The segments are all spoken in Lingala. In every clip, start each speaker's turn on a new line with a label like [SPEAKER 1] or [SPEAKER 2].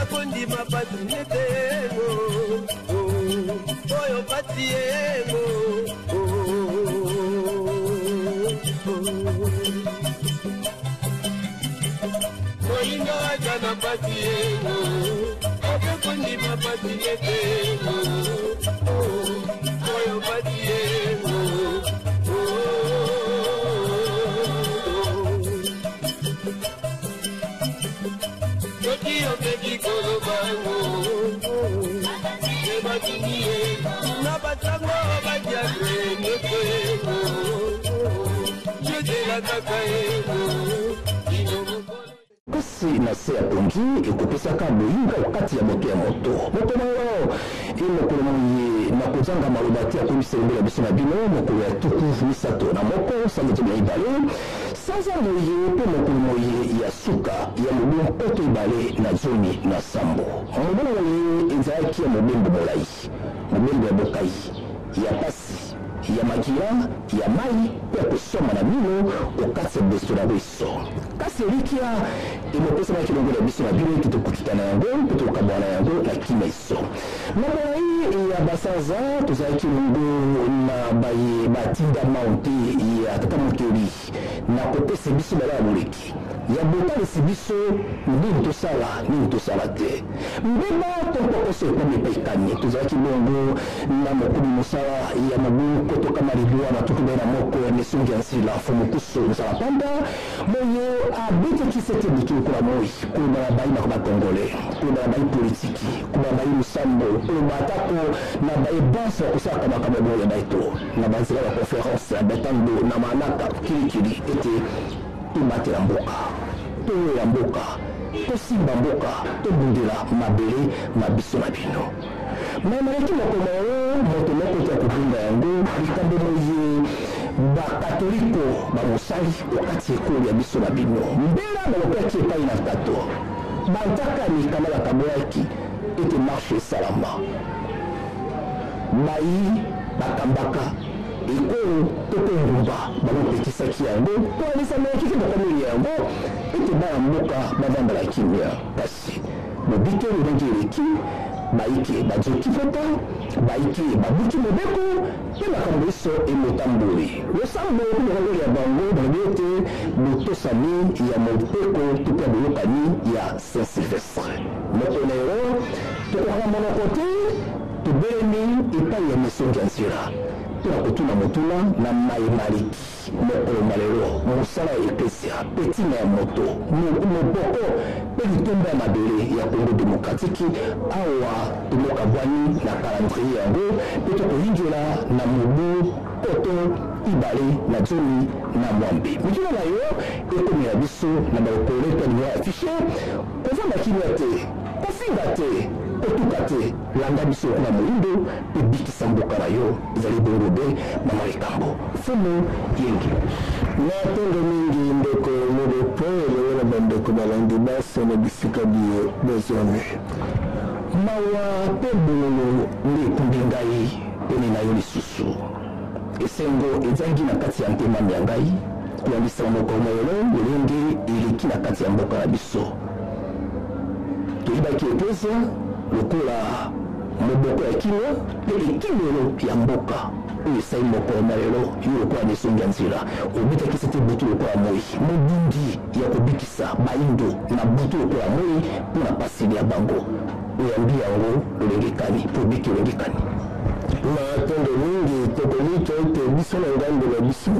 [SPEAKER 1] kondima patriete oyo patiengo molinga wajana patiengo oyo kondima patriete oyo patiengo Yoki kolobango Ebatinie Nabatango badiagre Nyokwego Jodela kakaego
[SPEAKER 2] Kasi na se ya pongi ekopesaka moyinga wakati ya moto ya moto nango mokolo moye na kozanga maloba te akomisa lembela biso na bino mokolo ya tuku misato na moko sanza ya ibale sanza moye mpe mokolo moye ya suka ya mobu mpoto ibale na zoni na sambo mobu moye ezalaki ya mobembo molai mobembo ya bokai ya pasi ya magia ya mai ya kusoma na bino okati ya beso na biso kasi elikia emopesa na kilongo ya biso na bino kitokututana yango mpe tokabwana yango na kima iso na molai ya basanza tozalaki longo na baye batinda maunte ya tata mokeli na kopesa biso bala ya moleki ya botalisi biso nini tosala te mbeba tokokoso ekwami epaikani tozalaki bongo na mokuli mosala ya mobu kotoka malibwa na tukubai na moko ya nesongi ya nsila fo mokuso mosala panda moyo abetaki sete butu lokola moi koloba na bai na bakongole koloba na bai politiki koloba na bai mosambo koloba atako na bai banse bakosalaka makambo ya boya baito na banzela ya conférence ya batango na manaka kilikili ete tobatela mboka toya mboka tosimba mboka tobundela mabele mabiso na bino mamaleki mokoma oyo moto moko te akobunda yango likambo moye bakatoliko bamosali wakati ekolo ya biso na bino mbela balopaki epai na tato bantaka mikama bakaboyaki ete marshe esalama bayi bakambaka ekolo tope ngumba balopekisaki yango po alisamelaki te bakomeli yango ete bana mboka bavandala kimia kasi mobikeli ndenge eleki baiki bajoki fota baiki babuki mobeko pe makambo iso emotamboli losambo mokongoli ya bango babete botosani ya mobeko tupe boyokani ya Saint Sylvestre mokonero tokokaka monoko te tobelemi epai ya misongi ya nzela mpona kotuna motuna na mayemaliki mokolo malelo mosala ya eklesia petina ya moto moboko mpe litomba ya mabele ya Congo démocratique awa tomokabwani na calendrier yango mpe tokoyingela na mobu poto ibale na zoni na mwambe mikilo na yo ekomela biso na baokolo to nimero ya affiche kozamba kimia te kofinga te kotuka te landa biso na moyindo mpe bikisa mboka na yo ezali bongo be mama likambo fumu yengi
[SPEAKER 3] na ntongo mingi ndeko mobepo elewe na bandeko balandi basi na bisika biyo bezone
[SPEAKER 2] mawa mpe bololo nde ekumbi ngai pene na yo lisusu esengo ezangi na kati ya mpemami ya ngai koyambisa moko moyolo elenge eleki na kati ya mboka na biso toyibaki eklesia lokola moboko ya kimia mpe ekimelo ya mboka oyo esali mokolo na lelo yo lokola nesongi ya nzela obetaki sete butu lokola moi mobundi ya kobikisa baindo na butu lokola moi mpona pasili ya bango oyambi yango olengekani mpo obiki olengekani
[SPEAKER 3] na ntongo mingi tokolika ete biso na ngambo na biso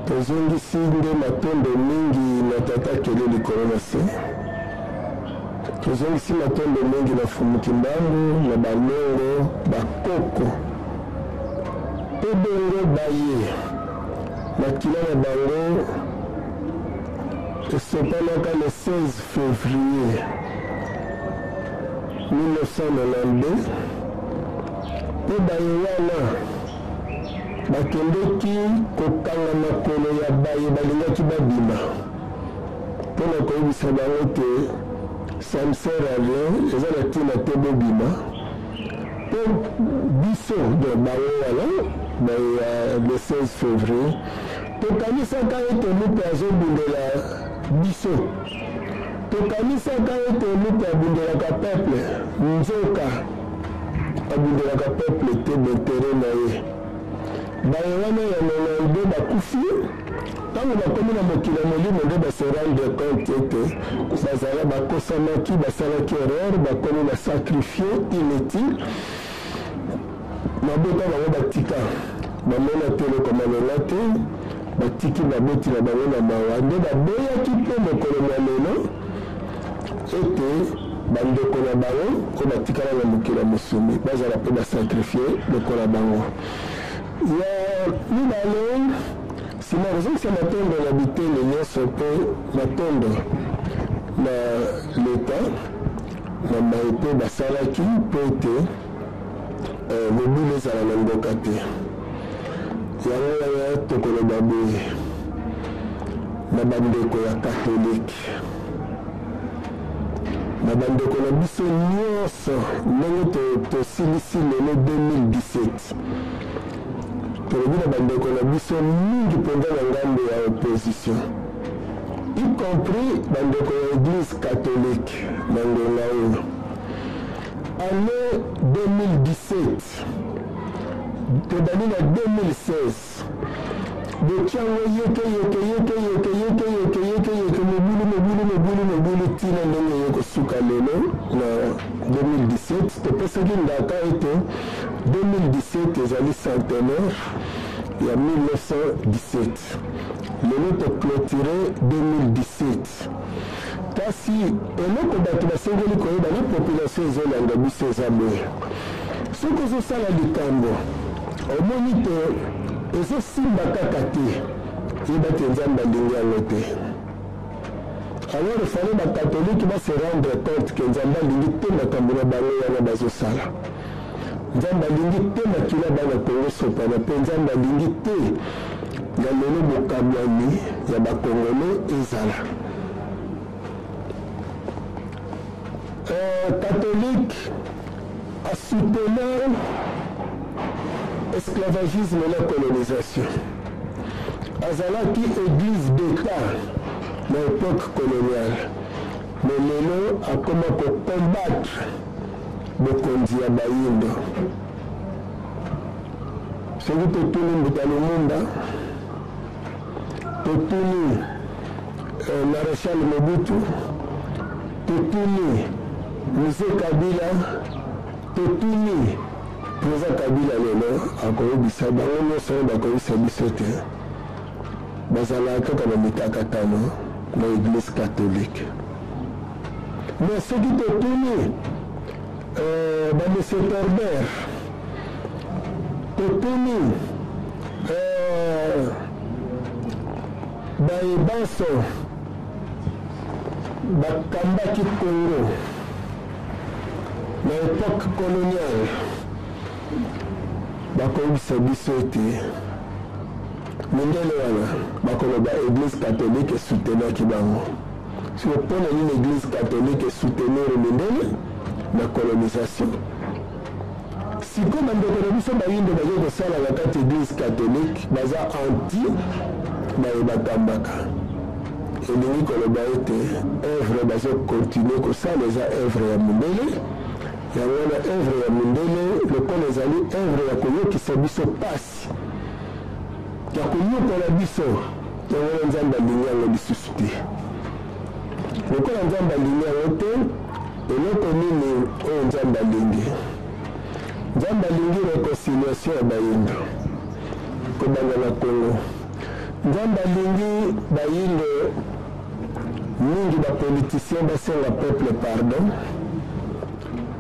[SPEAKER 3] tozongisi nde matondo mingi na tata kele likolo na se tozongisi matondo mingi na fumuki mbangu na balongo bakoko mpe bongo baye makila na bango esopanaka le 16 février 1992 mpe baye wana bakendeki kokanga makolo ya baye balingaki babima mpona koyebisa bango te ça me sert à rien eza na ntina te bobima mpo biso de bango wana le 16 février tokanisaka ete moto azobundela biso to tokanisaka ete moto abundelaka peuple nzoka abundelaka peuple te b'intérêt na ye baye wana ya 92 bakufi ntango bakomi na mokili ya molimo nde base rendre compte ete bazala bakosamaki basalaki erreur bakomi na sacrifie inutile mabota bango batika bamona telekoma lelo te batiki baboti na bango na mawa nde baboyaki mpe mokolo mwa lelo ete bandeko na bango oyo batikala na mokili ya mosumi bazala mpe basacrifie lokola bango ya mibale nsima kozongisa matondo na biteni nyonso mpe matondo na leta na baye mpe basalaki mpo ete mobile ezala na mboka te yango wana tokoloba boye na bandeko ya katolike na bandeko na biso nyonso ndenge tosilisi lelo 2017 tolobi na bandeko na biso mingi mpenza na ngambo ya opposition y compris bandeko ya église catholique na ngonga oyo année 2017 tobandi na 2016 botyango yeke mobulu ntina ndenge ye kosuka lelo na 2017 topesaki ndaka ete 2017 ezali centenaire ya 1917 lelo toclôture 2017 kasi eloko bato basengeli koyeba na population ezolanda biso eza boye soki ozosala likambo omoni te ezosimba kaka te yeba te nzambe alingi yango te alors efale bakatolike base rendre compte ke nzambe alingi te makambo na bango wana bazosala nzambe alingi te makila bana kongo sopana mpe nzambe alingi te na lelo bokabwani ya bakongole ezala catholique a soutenu esclavagisme et la colonisation. Azalaki église d'État dans l'époque coloniale. Mais lelo a comment combattre bokonzi ya bayindo. Soki totuni mbuta lumumba, totuni Maréchal Mobutu, totuni Mzee Kabila, totuni président Kabila lelo akoyebisa bango nyonso oyo bakoyebisa biso te bazalaka kaka na mitakatano na église catholique. Mais soki totuni bamese Torbert, totuni bayebanso bakambaki Congo na époque coloniale bakoyebisa biso ete mindele wana bakoloba église catholique esoutenaki bango so mpona nini église catholique esoutenir mindele na colonisation siko bandeko na biso bayindo baza kosala na kati église catholique baza anti baye batambaka elingi koloba ete œuvre bazokontinue kosala eza œuvre ya mindele yango wana œuvre ya mindele lokola ezali œuvre ya koyokisa biso pasi ya konyokola biso yango wana nzambe alingi yango lisusu te lokola nzambe alingi yango te eloko nini oyo nzambe alingi réconciliation ya bayindo kobanda na Congo nzambe alingi bayindo mingi bapoliticien basenga peuple pardon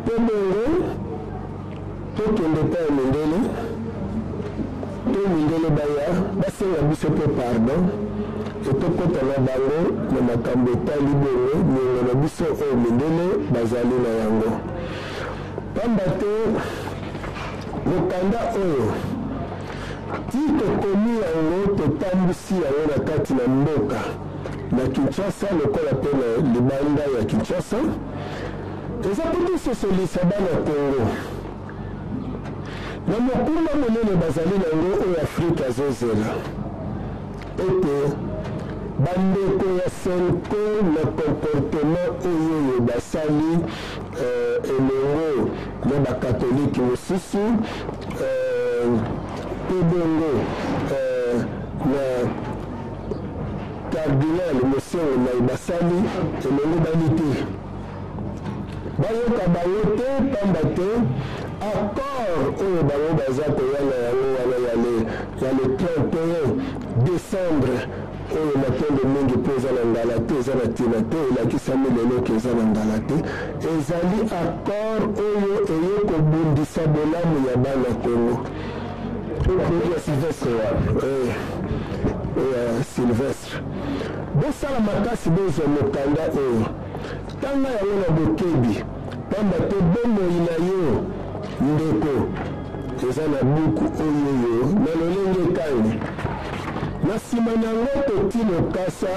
[SPEAKER 3] mpe bongo tokende mpa ya mindele to mindele baya basenga biso mpe pardon etokota na bango na makambo etali bongo niongo na biso oyo mindele bazali na yango pamba te mokanda oyo ti tokomi yango totambwisi yango na kati na mboka na Kinshasa lokola mpe na libanda ya Kinshasa eza mpo tososolisa bana Congo na mokuma monene bazali nango oyo Afrika azozela ete bandeko ya senko na comportement oyo basali elongo na bakatolike mosusu pe bongo na cardinal mosengo na basali elongo bali te bayoka bango te pamba te accord oyo bango baza koyana yango wana ya le 31 décembre oyo matondo mingi mpo eza na ngala te eza na ntina te elakisami leloke eza na ngala te ezali accord oyo eye kobundisa bolamu ya bana kongo ya sylvestre ya sylvestre bosala makasi bozwa mokanda oyo tanga yango na bokebi pamba te bomoi na yo ndeko eza na buku oyo na lolenge kani na nsima nango toti lokasa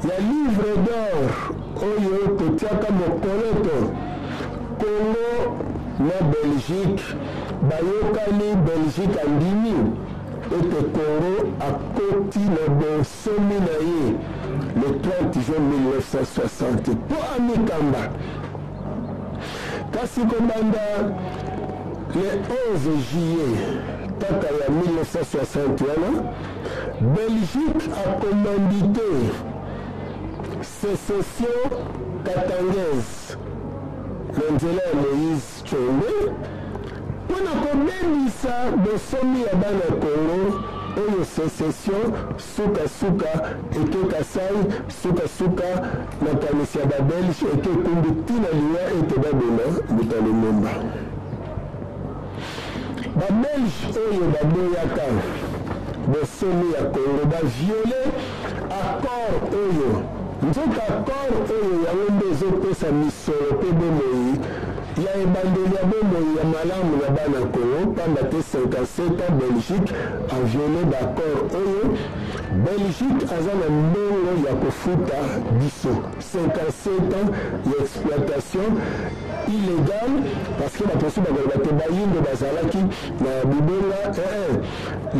[SPEAKER 3] ya livre d'or oyo totiaka mokoloto Congo na Belgique bayokani Belgique andimi ete Congo akoti na bonsomi na ye le 30 juin 1960 po amikamba kasi kobanda le 11 juillet kaka ya 1960 wana Belgique a commandité sécession katangaise na nzela ya Moïse Tshombe mpona kobebisa bosomi ya bana Congo oyo sécession sukasuka eke Kasai sukasuka makanisi ya babelge eke ekumbi ntina liwa ete babema buta lumumba babelge oyo baboyaka bosomi ya Congo baviole accord oyo nzoka accord oyo yango nde ezopesa misolo mpe bomoi ya ebandeli ya bomoi ya malamu na bana Congo pamba te 57 ans Belgique a violé d'accord oyo Belgique aza na mbongo ya kofuta biso 57 ans ya exploitation illégale parce que baposu bakoloba te bayindo bazalaki na bibenga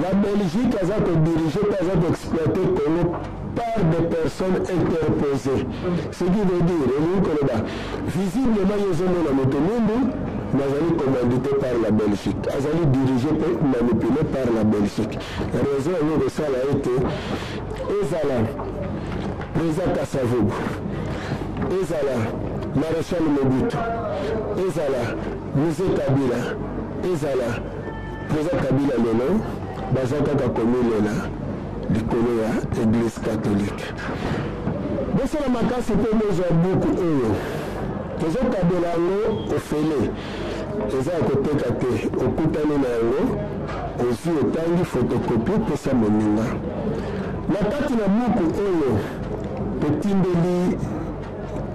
[SPEAKER 3] la Belgique aza kodirige mpe aza koexploite Congo par des personnes interposées. Ce qui veut dire, visiblement, ils ont la motonomie, mais elle est commandée par la Belgique. Elle est dirigée et manipulée par la Belgique. La raison de ça a été Ezala, président Kassavoub, Ezala, maréchal Mobutu, Ezala, Musée Kabila, Ezala, président Kabila Lelo, Bazaka Kakomi Lela. likolo ya église catholique bosala makasi mpe bozwa buku oyo tozokabela yango ofele eza ya koteka te okutani na yango ozwi otangi photocopie pesa moninga na kati na buku oyo totindeli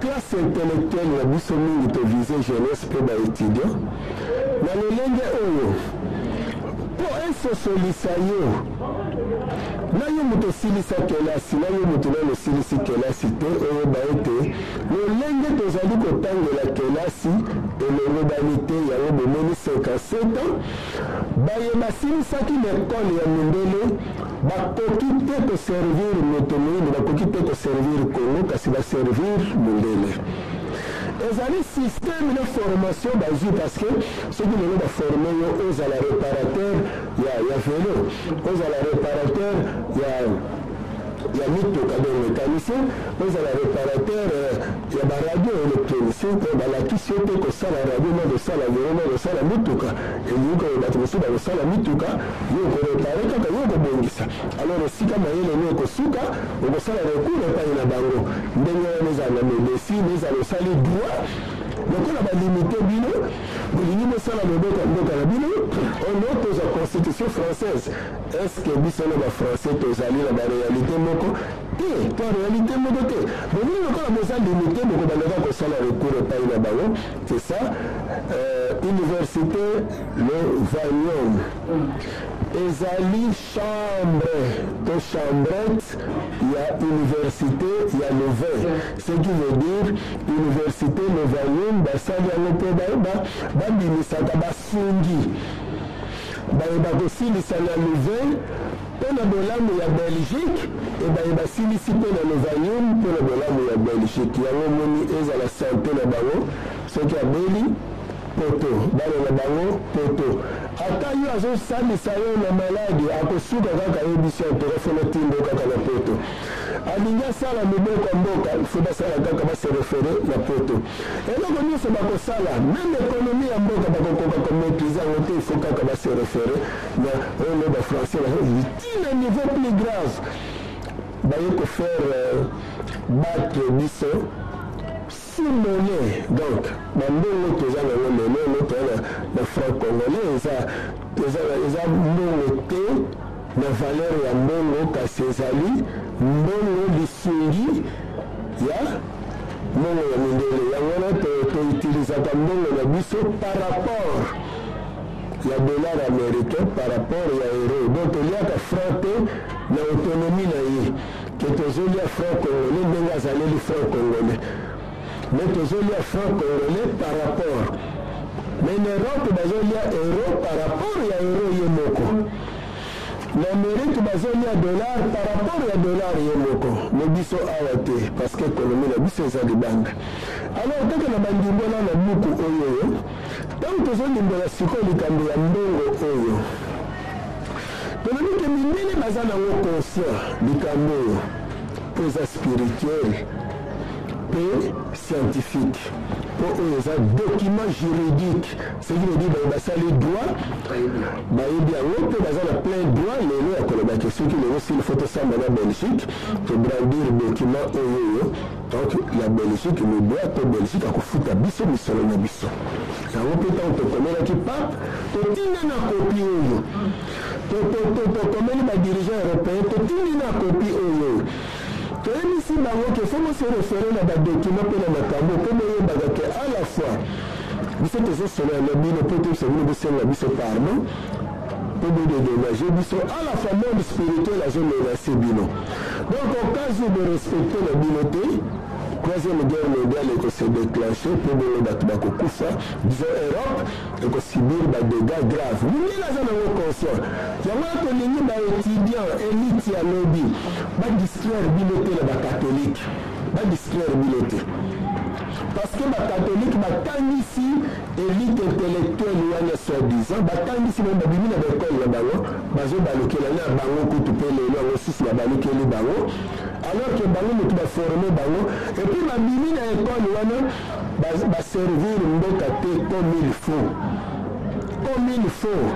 [SPEAKER 3] classe intellectuelle na biso mingi tovise jeunesse mpe baétudiant na lolenge oyo mpo esosolisa yo na yo moto osilisa kelasi na yo moto nano osilisi kelasi te oyoba ete lolenge tozali kotangela kelasi elongobani te yango bomoni 57 ans baye basilisaki lekole ya mindele bakoki te koservir moto moyindo bakoki te koservir Congo kasi baservir mindele ezali système de formation bazwi parce que soki lelo baforme yo ozala réparateur ya vélo ozala réparateur ya mituka donc mécanicien ozala réparateur ya baradio électronicien balakisi yo te kosala radio na kosala vélo na kosala mituka elingi oyo bato mosusu bakosala mituka yo korepare kaka yo kobongisa alors esika mayele no ekosuka okosala recours epai na bango ndenge wana ezala na médecine ezala osali droit lokola balimite bino bolingi bosala mobeko mboka na bino ono tozwa constitution française estce biso na bafrançais tozali na baréalité moko te to réalité moko te bobini lokola boza limite bokobandaka kosala recours epai na bango c'est ça université le Vanium ezali chambre to chambrette ya université ya Louvain ce qui veut dire université le Vanium basali yango mpo babimisaka basungi bayeba kosilisa na louvain mpe na bolamu ya Belgique e bayeba silisi mpe na Novanium mpe na bolamu ya Belgique yango moni ezala sante na bango soki abeli poto bana na bango poto ata yo azosalisa yo na maladi akosuka kaka yebisi interefone tindo kaka na poto alingi asala miboko ya mboka fo basala kaka baserefere na poto eloko nyonso bakosala meme ekonomi ya mboka bakokoka komaîtrise yango te ifo kaka baserefere na oyo bafrançais tina niveau plus grave baye kofaire battre biso si monnaie donc bambongo toza nango lelo toza na franc congolais eza mbongo te na valeur ya mbongo kasi ezali mbongo lisungi ya mbongo ya mindele yango wana toutilisaka mbongo na biso par rapport ya dollar américain par rapport ya euro donc toliaka franc te na autonomie na ye ke tozolia franc congolais ndenge azaleli franc congolais mais tozolia franc congolais par rapport mais en Europe bazolia euro par rapport ya euro ye moko na Amérique bazolia dollar par rapport ya dollar ye moko me biso awa te parce que économie na biso eza libanda alors kaka na bandimbola na buku oyo ntango tozolimbola sikoyo likambo ya mbongo oyo tolobi ke mindele baza nango conscient likambo oyo mpo eza spirituel mpe scientifique mpo oyo eza document juridique ce qui veut dire basali droit bayebi yango mpe baza na plein droit lelo ya kolobaki soki lelo sili fo tosamba na Belgique tobrandir document oyo donc la Belgique le droit mpe Belgique akofuta biso misolo na biso yango mpe ntango tokomelaki pape totinda na kopi oyo tokomeli badirigant européen totindi na kopi oyo toyebisi bango ke fo mose refere na badokima mpe na makambo mpo boyebaka ke à la fois biso tozosolola na bino mpo toyebisa bino bosenga biso pardon mpo bodedomage biso à la fois monde spirituel azomenase bino donc okazi borespecte na bino te troisième guerre mondiale ekose déclenché mpo boyo bato bakokufa disons Europe ekosibir badégâts grave mindele aza nango conscient yango ya tolingi baétudiant élite ya lobi badistraire bino te na bacatholike badistraire bino te parce que bacatholike batangisi élite intellectuelle wana soi-disant batangisi bango babimi na baekole na bango bazobalukela na bango kutu mpe lelo yango susu babalukeli bango alors que bango motu baforme bango epuis babimi na ekole wana baservir mboka te comme il faut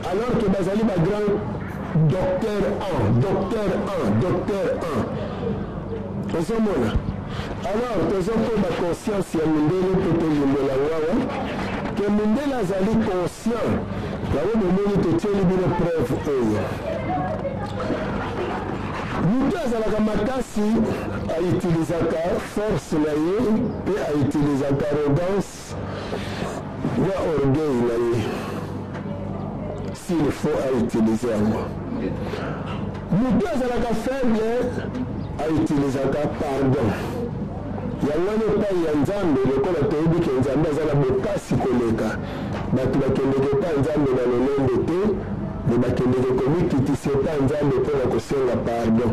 [SPEAKER 3] alors que bazali bagrand docteur 1 ozomona alors tozokoba conscience ya mindele mpe tolimbola wawa ke mindele azali conscient yango momoni totieli bino preuve oyo moto azalaka makasi aitilizaka force na ye mpe aitilizaka arrogance ya orgueil na ye s'il faut autiliser yango moto azalaka faible autilisaka pardon yango wana epai ya nzambe lokola toyebi ke nzambe aza na bokasi koleka bato bakendeke epa nzambe na lolendo te me bakendeke komikitisa epa nzambe mpona kosenga pardon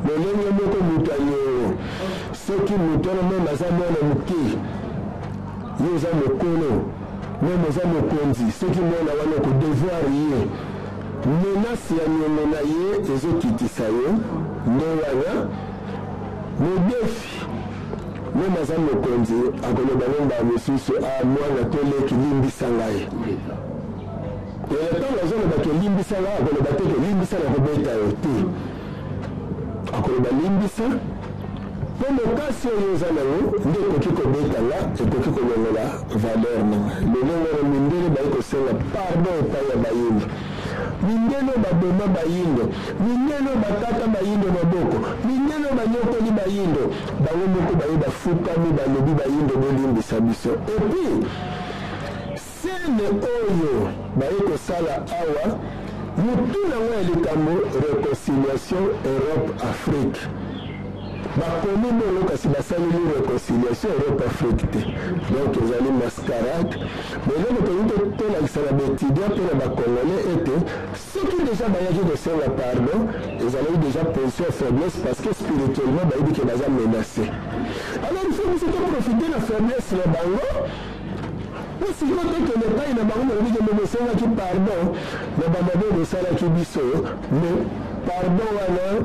[SPEAKER 3] lolenge moko moto aleo soki moto wana meme aza mwana moke ye oza mokolo meme oza mokonzi soki mwana wana kodevoir ye menase ya niongo na ye ezokitisa ye nde wana modefi meme aza mokonzi akoloba nomba mosusu mwana toleki limbisa ngai ntango azolobaka elimbisa ngai akoloba te ke limbisa na kobeta yo te akoloba limbisa mpo mokasi oyo eza nango nde ekoki kobeta nga ekoki kolongola valeur nanga lolongo na mindele bayi kosenga pardon epai ya bayindo mindele baboma bayindo mindele batata bayindo maboko mindele banyokoli bayindo bango moko bayi bafukami balobi bayindo bolimbisa biso epuis sene oyo bayi kosala awa motu nango ya likambo réconciliation Europe Afrique bakomi bongo kasi basaleli réconciliation Europe Afrique te donc ezali mascarade mais eloko toyite tolakisa na baétudiant mpe na bacongolais ete soki déjà bayaki kosenga pardon ezalaki déjà position faiblesse parce que spirituellement bayebi ke baza menacé alors il faut biso toprofite na faiblesse na bango po sikoyo tokende epai na bango nalobi ke mobosengaki pardon na bamabe bosalaki biso mais pardon wana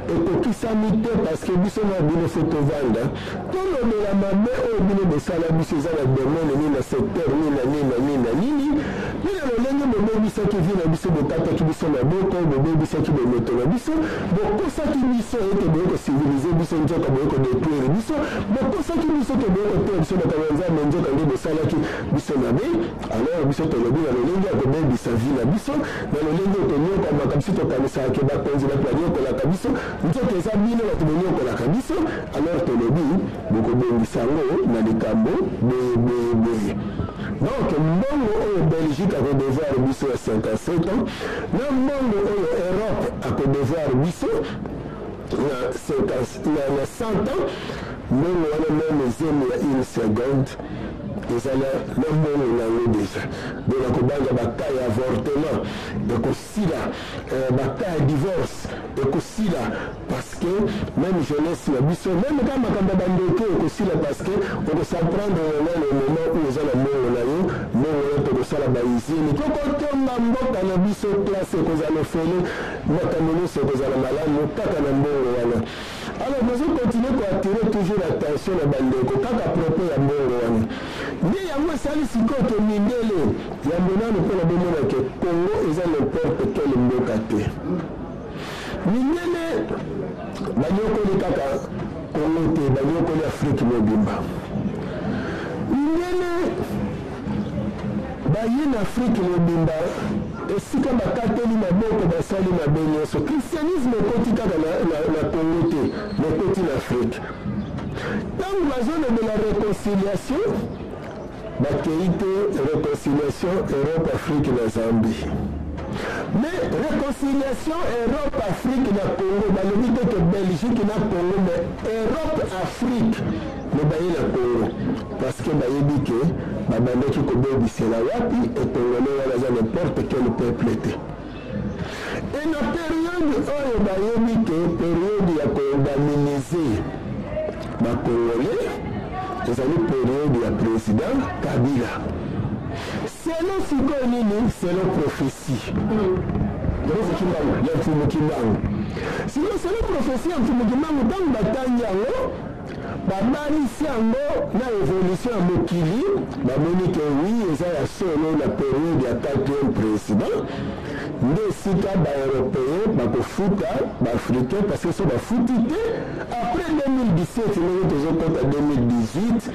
[SPEAKER 3] ekokisami te parce que biso na bino fo tovanda tolobela mabe oyo bino bosala biso eza na domaine nini na secteur nini na nini na nini na nini mpe na lolenge bobebisaki vi na biso bokataki biso maboko bobebisaki bomoto na biso bokosaki biso ete boye kocivilize biso nzoka boye kodetruire biso bokosaki biso ke boye koteya biso bato ya nzambe nzoka nde bosalaki biso mabe alors biso tolobi na lolenge ya kobebisa vi na biso na lolenge oyo tonyokamaka biso tokanisaka ke bakonzi bato banyokolaka biso nzoka eza bino bato bonyokolaka biso alors tolobi bokobongisa yango na likambo boyeboyeboye donc mbongo oyo belgique akodevoir biso ya 57 ans na mbongo oyo europe akodevoir biso na 100 ans mbongo wana meme ezemi ya 1 seconde ezala na mbongo nango deja donc akobanga baka ya avortement ekosila baka ya divorce ekosila parce que même jeunesse na biso même kaka makambo ya bandeke ekosila parce que okosaprendre yango na moment oyo eza na mbongo na yo mbongo oyo tokosala baizini tokotonga mboka na biso place ekozala ofele makambo nyonso ekozala malamu kaka na mbongo wana alors tozokontinue koattire toujours attention na bandeko kaka propos ya mbongo wana nde yango esali sikoyo ke mindele yambo nano mpona bomonake congo eza n'importe quelle mboka te mindele banyokoli kaka congo te banyokoli afrique mobimba mindele baye na afrique mobimba esika bakateli maboko basali mabe nyonso christianisme ekoti kaka na congo te mekoti na afrique ntango bazolobela réconciliation bakei te réconciliation europe afrique na zambie mais réconciliation europe afrique na congo balobi te ke belgique na congo mais europe afrique me baye na congo parce que bayebi ke babandaki kobebisela wapi ekongole wana aza n'importe quel peuple te e na periode oyo bayebi ke periode ya koorganize bakongolais ezali periode ya président Kabila selon sikoyo nini selon prophétie ya mfumu kimbangu selon prophétie ya mfumu kimbangu ntango batangi yango babalisi yango na évolution ya mokili bamoni ke wi eza ya solo na periode ya 4e président nde esika baeuropéen bakofuta baafricain parce que so bafuti te après 2017 ndenge tozokota 2018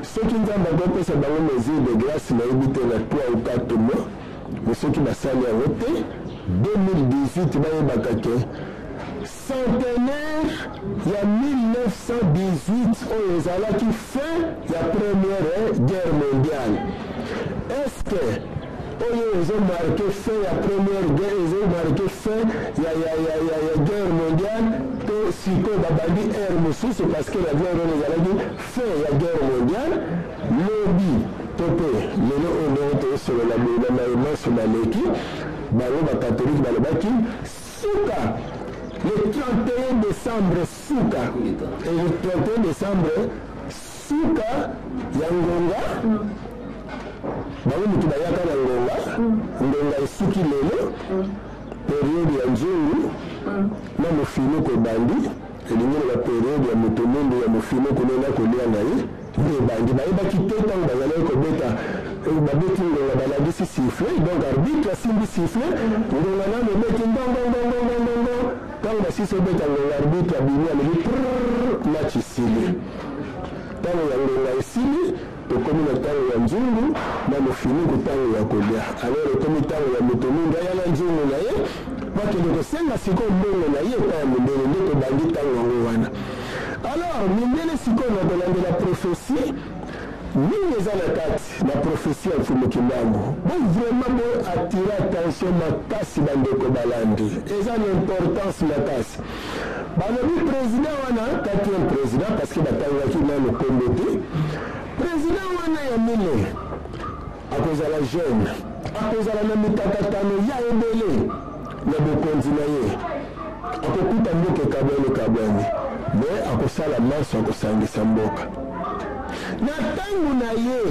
[SPEAKER 3] soki nzambe akopesa bango mesure de grâce nayebi te na 3 ou 4 mois mais soki basali yango te 2018 bayebaka ke centenaire ya 1918 oyo ezalaki fin ya première guerre mondiale est-ce que oyo ezomarke fin ya première guerre ezomarke fin ya guerre mondiale to sikoyo babandi ere mosusu parce que la guerre oyo ezalaki fin ya guerre mondiale lobi to mpe lelo oyo ndenge tozosolola boye na mayemanso baleki bango bakatholike balobaki suka le 31 décembre suka et le 31 décembre suka ya ngonga bango mutu bayaka na ngonga esuki lelo periode ya nzungu na mofinuko ebandi elingi na baperiode ya moto mundu ya mofinuko nena kolia na ye nde ebandi bayebaki te ntango bazalaki kobeta babeti ngonga balagisi siffle donc arbitre asimbi siffle ngonga nano ebeti ngongongongongongongo ntango basisi obeta ngonga arbitre abimi alobi match esili ntango ya ngonga esili tokomi na ntango ya nzungu na mofinuku ntango ya kolia alors ekomi ntango ya moto mundu aya na nzungu na ye bakende kosenga sikoyo mbongo na ye epai ya mindele nde tobandi ntango yango wana alors mindele sikoyo na kolandela prophétie nini eza na kati na prophétie ya mfumu kimbangu bo vraiment bo attire attention makasi bandeko balandi eza na importance makasi balobi président wana 4e président parce que batangaki nano kombo te président wana ya mine akozala jeune akozala na mikakatano ya ebele na bokonzi na ye akokuta mboka ekabwani me akosala maso akosangisa mboka na ntango na ye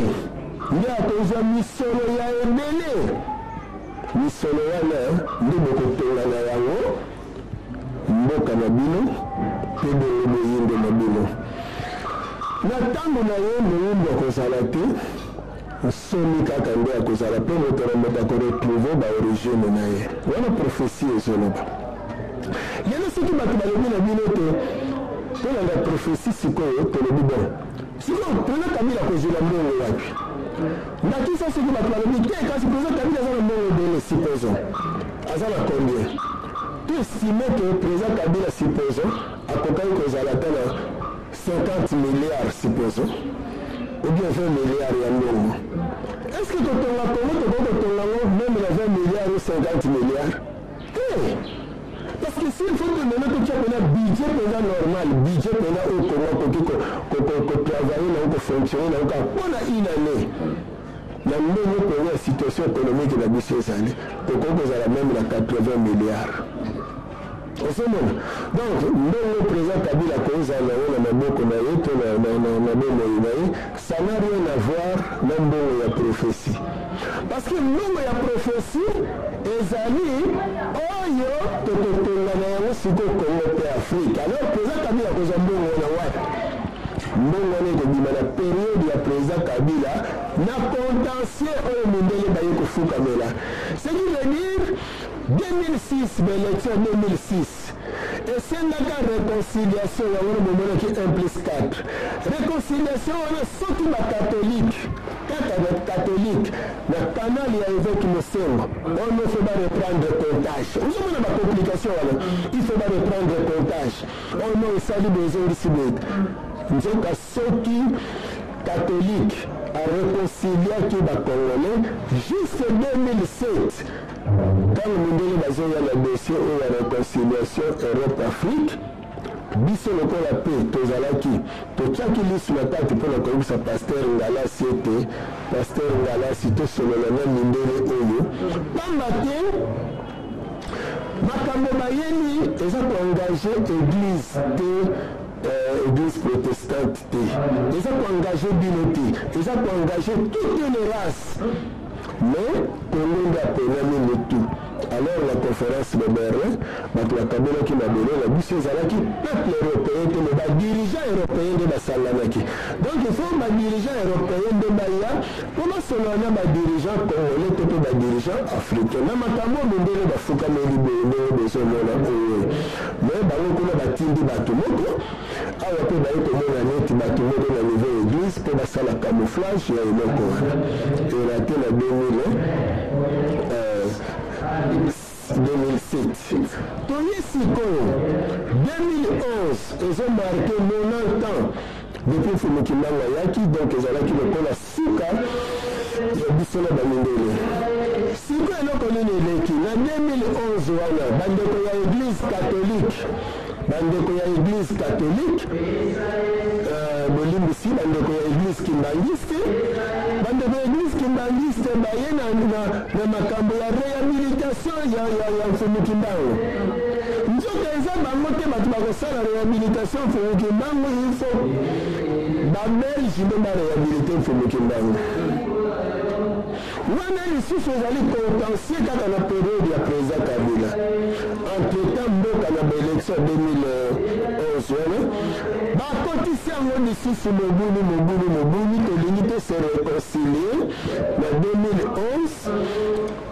[SPEAKER 3] nde akozwa misolo ya ebele misolo wana nde bokotonga na yango mboka na bino mpe boyinde na bino na ntango na ye moyimbi akozala te somi kaka nde akozala mpe moto na moto akoretrouve baorigine na ye wana profesie ezoloba yana soki bato balobi na bino te mpona profesie sikoyo tolobi bon sikoyo président Kabila akozwela mbongo wapi ndakisa soki bato balobi te kasi président Kabila aza na mbongo ebele supposons aza na combien to estime ke président Kabila supposons akokaki kozala te na 50 milliards supposons ou bien 20 milliards ya mbongo est-ce que kotonga Congo tokoki kotonga ngo même na 20 milliards ou 50 milliards parce que s'il faut que maintenant tu aies un budget normal, budget au Congo pour travailler, pour fonctionner, pour une année. La même situation économique de la BCS, pour qu'on ait la même 80 milliards. Donc, le président Kabila ça n'a rien à voir avec la prophétie. Parce que nous, la prophétie, ezali oyo tokotongana yango sikoyo Congo mpe Afrique. Alors président Kabila akozwa mbongo na wapi mbongo wana ekobima na periode ya président Kabila na contentieux oyo mindele baye kofukamela ce qui veut dire 2006 baélection 2006 esengaka réconciliation yango bomonaki 1+4 réconciliation wana soki bakatholike kaka bakatholike na kanali ya évêque Mosengo ono faut ba reprendre comptage ozomona bacomplication wana il faut ba reprendre comptage ono esali bezongisi bete nzoka soki catholique a réconciliaki bacongolais juste 2007 quand mondele bazoya na dossier oyo ya réconciliation Europe-Afrique biso lokola mpe tozalaki totiaki lisu na kati mpona koyebisa paster Ngalasi ete paster Ngalasi tosolola na mindele oyo pamba te makambo bayeli eza koengage église te église protestante te eza koengage bino te eza koengage toute une race mais Congo nde apenami motu alors la conférence de Berlin bato bakabelaki mabele na biso ezalaki peuple européen te me badirigeant européen nde basanganaki donc il faut badirigeant européen nde baya mpo basolola na badirigeant congolais te mpe badirigeant africain na makambo mindele bafukameli boye ndenge bozomona oyo mais bango kuna batindi bato moko awa mpe baye komona neti bato moko na niveau église mpo basala camouflage ya eloko wana erate na 2007. Toye sikoyo 2011 ezo marqué 90 ans depuis Fumukimanga yaki donc ezalaki lokola suka ya biso na bamindele sikoyo eloko nini eleki na 2011 wana bandeko ya église catholique bolimbisi bandeko ya église kimbangiste bandeko ya église kimbangiste baye na makambo ya réhabilitation ya Mfumukimbango nzoka eza bango te bato bakosala réhabilitation Mfumukimbango il faut babelge nde baréhabilite Mfumukimbango wana lisusu ezali contentieux kaka na periode ya président Kabila entre-temps mboka na baélection 2011 wana bakotisi yango lisusu mobulu tolingi te se réconcilier na 2011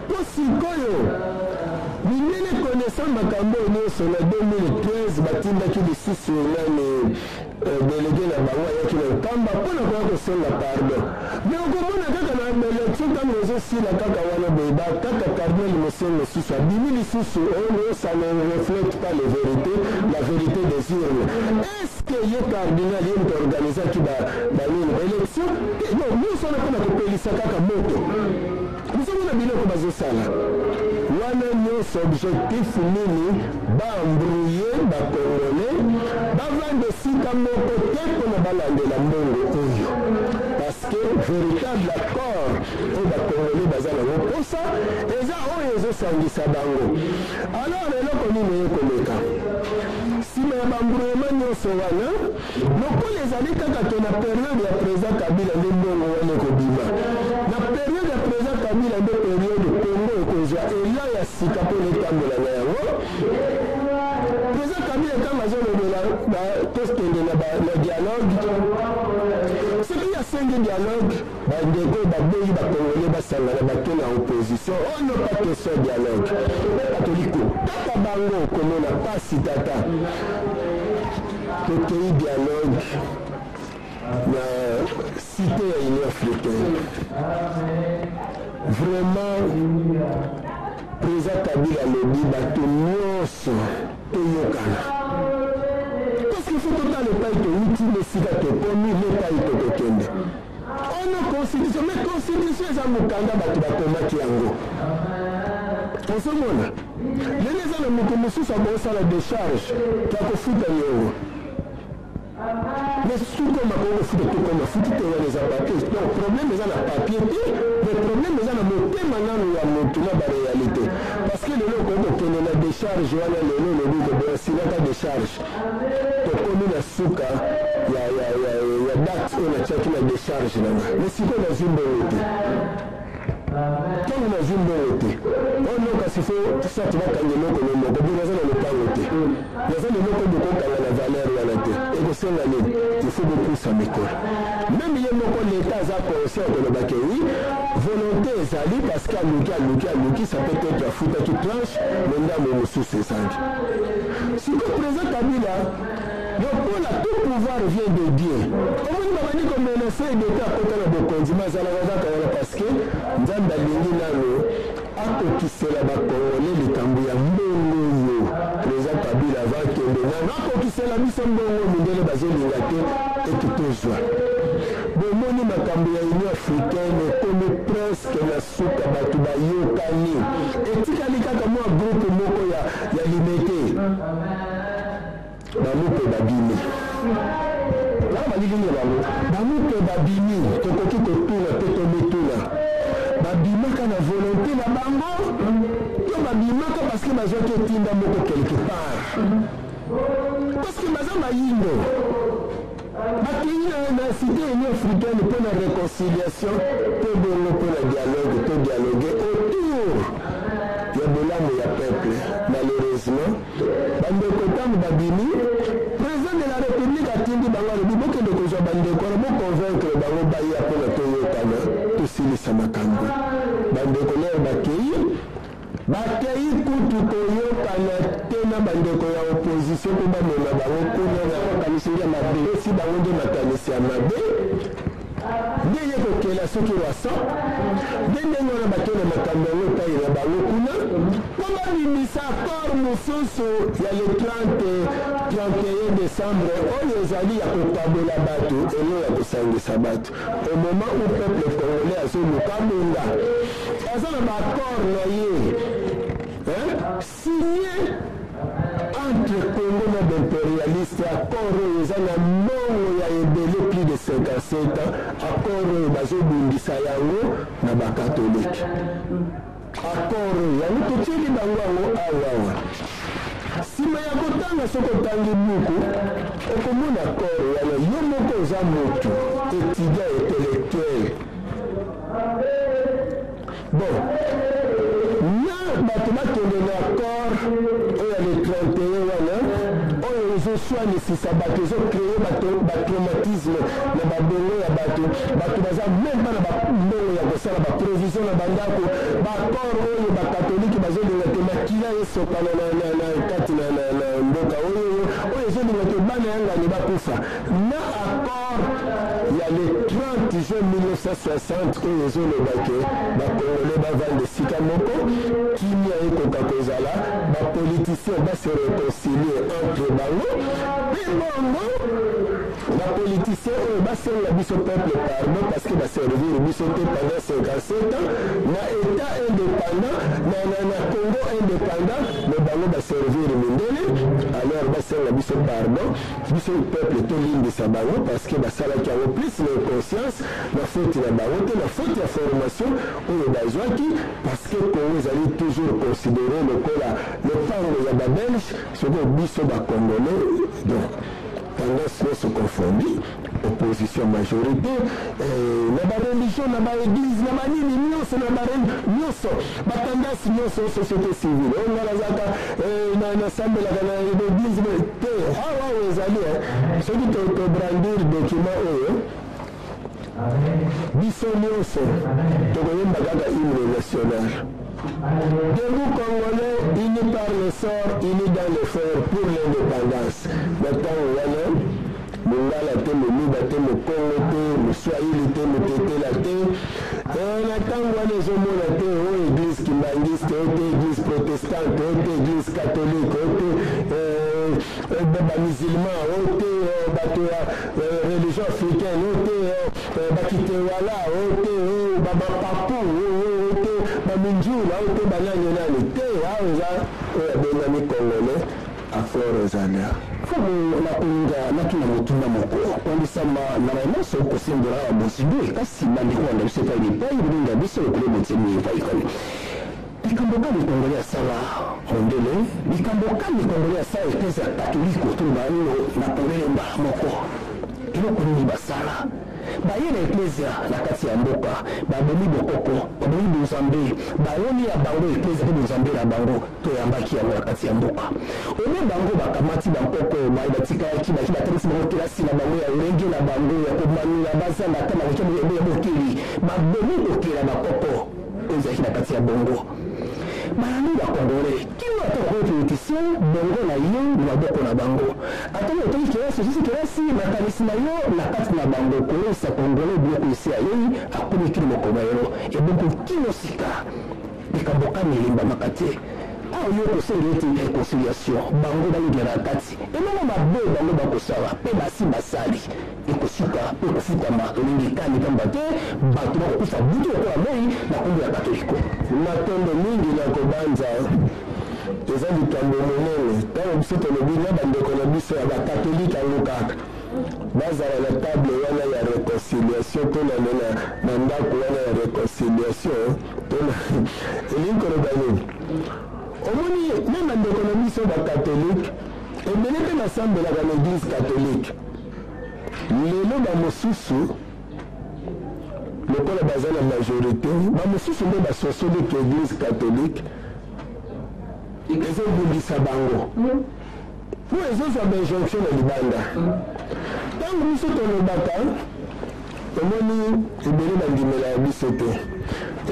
[SPEAKER 3] po sikoyo mindele connaissant makambo nyonso na 2013 batindaki lisusu nani délégué na bango ayaki na nkamba mpona koya kosenga pardon mais okomona kaka na élection ntango ezosila kaka wana boye kaka cardinal Mosengo lisusu abimi lisusu oyo ça ne reflète pas la vérité des urnes est-ce que ye cardinal ye moto organisaki banini baélection non nyonso wana mpona kopelisa kaka moto bozomona biloko bazosala wana nyonso objectif nini baembrouye bacongolais bavanda esika moko te mpona balandela mbongo oyo parce que véritable accord oyo bacongolais baza nango mposa eza oyo ezosangisa bango. Alors eloko nini ekoleka nsima ya bambrouillement nyonso wana lokola ezali kaka to na periode ya président Kabila nde mbongo wana ekobima, na periode ya président Kabila nde periode Congo ekozwa ela ya sika mpo netambola na yango. Président Kabila ntango azolobela tokende na dialogue soki asengi dialogue bandeko baboyi bakongole basangana bake na opposition ono pa question dialogue katoliko kaka bango komona pasi tata tokei dialogue na cité ya Union africaine. Vraiment président Kabila alobi bato nyonso toyokana parce qu'il faut total epai towuti mesika tokomi lepai tokokende ono constitution mais constitution eza mokanda bato bakomaki yango ozomona lelo eza na moto mosusu akosala décharge takofuta niongo mais suko makongo futa tokoma futi te wana eza papier donc problème eza na papier te mais problème eza na motema nano ya motu na baréalité parce que lelo okokende na décharge wana lelo lobi koboyasilaka décharge tokomi na suka ya date oyo natiaki na décharge nanga mais sikoyo nazwi mbongo te ntango nazwi mbongo te oyo kasi fo sati bakanga eloko no moko bi naza na lopango te naza na eloko bokokanga na valeur wana te ekosenga nini ifo bopusa mikolo meme ye moko leta aza conscient kolobaki wi volonté ezali parce que aluki ça peut être afutaki planche me ndambo mosusu ezangi siko président Kabila lokola tout pouvoir vient de Dieu omoni babandi komenase edeta akota na bokonzi mazalaka kaka wana parce que nzambe alingi nano akokisela bakongole likambo ya mbongo oyo président Kabila avakende nano akokisela biso mbongo mindele bazolinga te ete tozwa bomoni makambo ya Union africaine ekomi presque na suka bato bayokani etikali kaka mwa groupe moko ya limete bamupe babimi na balingi bango bamupe babimi tokoki kotuna te tomituna babimaka na volonté na bango to babimaka parce que bazwaki etinda moko quelque part parce que baza bayindo bakei na cité Union africaine mpo na réconciliation to bongo mpo na dialogue to dialogue autour ya bolamu ya peuple. Malheureusement bandeko ntango babimi président de la république atindi bango alobi bokende kozwa bandeko wana boconvaincre bango baya mpona toyokana tosilisa makambo. Bandeko lelo bakei kutu koyokana te na bandeko ya opposition mpo bamema bango kuna na makanisi ya mabe esi bango nde makanisi ya mabe nde ye kokela soki wasa nde ndenge wana bakei na makambo yango epai na bango kuna mpo babimisa accord mosusu ya le 31 décembre oyo ezali ya kokabola bato elo ya kosangisa bato au moment où peuple congolais azoluka bonga aza na baaccord na ye signé entre Congo na b'impérialiste accord oyo eza na mbongo ya ebele plus de 57 ans accord oyo bazobundisa yango na bakatolike accord oyo yango totieli bango yango awawa nsima ya kotanga soki otangi buku okomona accord wana yo moko oza motu étudiant intellectuel bon na bato bakende na accord oyo ya le 31 wana oyo ezoswanisisa bato ezocreye batraumatisme na babongo ya bato baza meme bana bambongo ya kosala baprovision na bandako baaccord oyo bakatolike bazolinga te makila esokana na kati na mboka oyo ezolinga te bana yangani bakufa na accord ya le 30 juin 1960 oyo ezolobake bakongole bavanda esika moko kimia ekoka kozala bapoliticien base réconcilie entre bango mpe bongo bapoliticien oyo basenga biso peuple pardon parce que baservir biso te pendant 57 ans na état indépendant na Congo indépendant me bango baservir mindele alors basenga biso pardon biso peuple tolimbisa bango parce que basalaki yango plus na conscience na faute na bango te na faute ya formation oyo bazwaki parce que Congo ezali toujours considéré lokola lopango ya babelge soko biso bacongolais donc tendance nyonso confondi opposition majorité na bareligion na baeglise na banini nyonso na nyonso batendance nyonso société civile oyo nga nazaka nasambelaka na église te awa oyo ezali soki tobrandir document oyo biso nyonso tokoyemba kaka hymne national. Debout Congolais, unis par le sort, unis dans l'effort pour l'indépendance. Maintenant, voilà, Mungala te, Mouba te, Congo te, Moussouaïli te, Moutetela te. Et on a les hommes te, église kimbangiste, église protestante, église catholique, musulman, religion africaine, Bakitewala, Baba Papou, Minjula, banani te auza benami Congolais affaire ezania fomu na kunga na tuna mutunda moko kondisama na maso kosimbura bosidu kasi bandiko na biso pa ni pa ibinga biso kule mutimi pa ikoni bikambo kali Congolais sala ondele bikambo kali Congolais sala pesa katoliko tumano na kolemba moko iloko ni basala bayena eklezia na kati ya mboka babomi bokoko babomi bozambe bayoni ya bango eklezia mpe bozambe na bango toyambaki yango na kati ya mboka oyo bango bakamati bankoko mai batikaki baki batalisi bango kelasi na bango ya lenge na bango ya komanula bazanda ata bakoki ya bokeli babomi kokela bakoko oyo ezalaki na kati ya bongo balandi bakongole kino ata bakopolitisien bongo na yo na maboko na bango atali otoki kelasi osisi kelasi makanisi na yo na kati na bango kolesa kongole biloko esi ayei akomi kino mokoma yelo ebongo kino sika likambokani elimbamaka te awa yo kosenga ete réconciliation bango balingia na kati elongo mabe bango bakosala mpe basi basali ekosuka mpe kofutama elingi kani pamba te bato bakokufa butu lokola moi na kombo ya katoliko matondo mingi na kobanza eza likambo monene ntango biso tolobi na bandeko na biso ya bakatolike yango kaka bazala na table wana ya réconciliation to na ndako wana ya réconciliation to elingi koloba nini omoni meme ndeko na biso bakatolike ebele mpe basambelaka na église catholique lelo bamosusu lokola baza na majorité bamosusu nde basosoli ke église catholique ezobundisa bango po ezozwa bainjonction na libanda ntango biso tolobaka omoni ebele bandimela ya biso te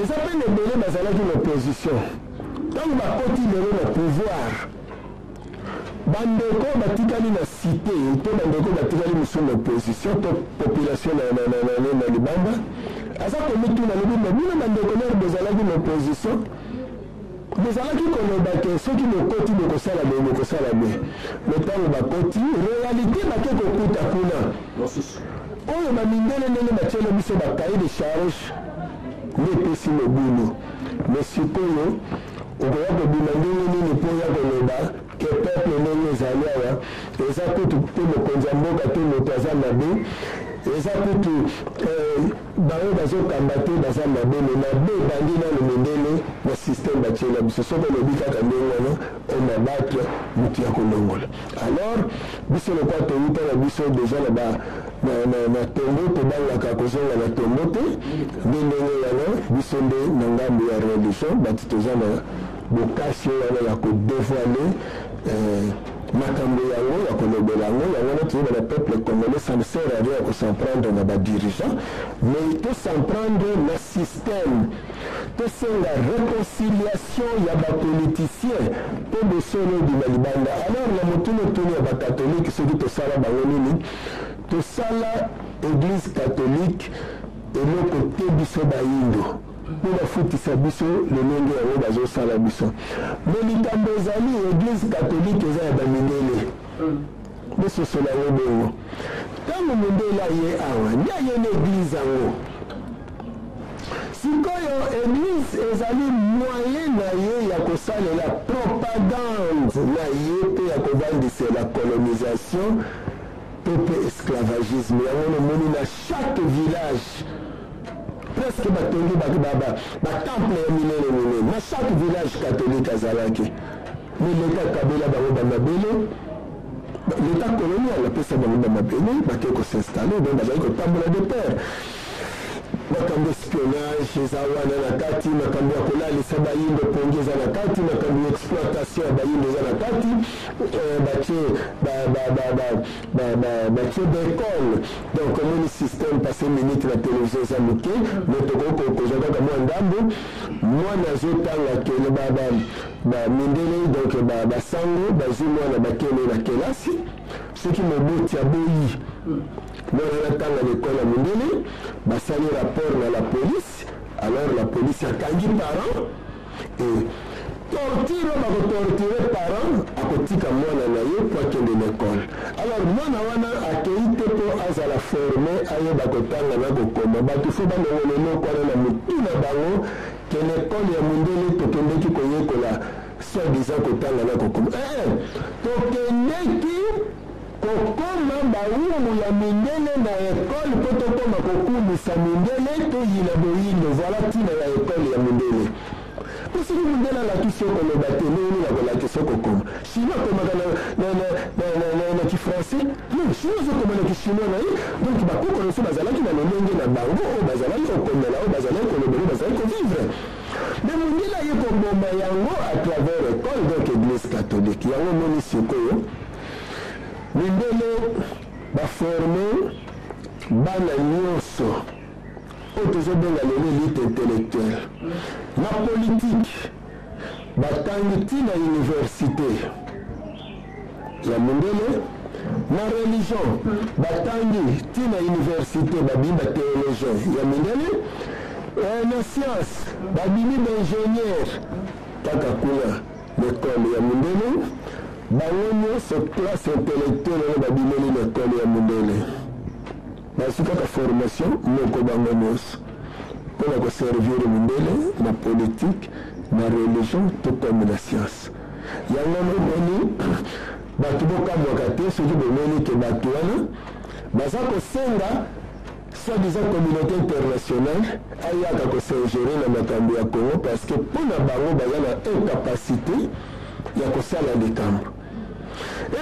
[SPEAKER 3] eza mpe na ebele bazalaki na opposition ntango bakoti lelo na pouvoir bandeko batikali na cité to bandeko batikali mosu na opposition to population na libanda aza komituna lobi na bino bandeko nere bozalaki na opposition bozalaki koloba ke soki bokoti bokosala boye bokosala boye me ntango bakoti réalité bake kokuta kuna oyo bamindele ndenge batiele biso bakai de charge nde epesi mobulu me sikoyo okoya kobima ndenge nini mpo ya koloba ke peuple ndenge ezali awa eza kutu te mokonzi ya mboka te moto aza mabe eza kutu bango bazokamba te baza mabe me mabe ebandi nano mindele na systeme batiela biso soki olobi kaka ndenge wana omabatwa motu ya kolongola alors biso lokwa toyuta na biso deja na tombo tobangaka kozonga na tombo te nde ndenge wana biso nde na ngambo ya religion bati toza na bokasi wana ya kodevoile makambo yango ya kolobela yango yango wana toyeba na peuple congolais ça ne sert à rien s'en prendre na badirigeant mais to s'en prendre na système tosenga réconciliation ya bapoliticien mpo bosolo ebima libanda alors na motuni otuni ya bakatholike soki tosala bango nini tosala église catholique eloko te biso bayindo mpo bafutisa biso lolenge yango bazosala biso me likambo ezali église catholique eza ya bamindele bososola yango bongo ntango mondele aye awa nde aye na église yango sikoyo église ezali moyen na ye ya kosalela propagande na yepe ya kovandisa la colonisation peuple esclavagisme yango moni na chaque village presque batongi batemple ya minene na chaque village catholique azalaki mais l'état kabela bango bamabele l'état colonial apesa bango bamabele bake kosinstalle donc bazali kotambola de père makambo espionnage eza wana na kati makambo ya kolalisa bayindo pongi eza na kati makambo ya exploitation ya bayindo eza na kati batie baekole donc omoni système passe minute na télévision eza moke me tokokozwa kaka mwa ndambo mwana azotanga kele bamindele donc basango bazwi mwana bakende na kelasi soki moboti aboyi mwana natanga l'école ya mindele basali rapport na la police alors la police akangi parent et torture bakotorture parent akotika mwana na ye po akende l'école alors mwana wana akei te po azala forme ayeba kotanga na kokoma bato fo banongo leloko wana na motu na bango ke l'école ya mindele tokendeki koyekola soi-disant kotanga na kokoma tokendeki kokoma bawungu ya mindele na ekole po tokoma kokumisa mindele toyina boyindo voila ntina ya ekole ya mindele posiki mindele alakisi okoloba te nini na kolakisa okokoma chinois akomaka na kifrançais non chinois azokoma na kishinois na ye donc bakoko nyonso bazalaki na lolenge na bango oyo bazalaki kokomela oyo bazalaki kolobela oyo bazalaki kovivre mais mindele aye koboma yango à travers ekole donc église catholique yango moni sikoyo mindele baforme bana nyonso oyo tozobenga lelo élite intellectuelle na politique batangi ntina université ya mindele na religion batangi ntina université babimi bathéologien ya mindele na science babimi baingénieur kaka kuna l'école ya mindele bango nyonso classe intellectuelle oyo babimeli na ekole ya mindele bazwi kaka formation moko bango nyonso mpona koservir mindele na politique na religion to comme na science yango momoni bato bokamwaka te soki bomoni ke bato wana baza kosenga soi-disant communauté internationale ayaka kosingere na makambo ya Congo parce que mpona bango baza na incapacité ya kosala likambo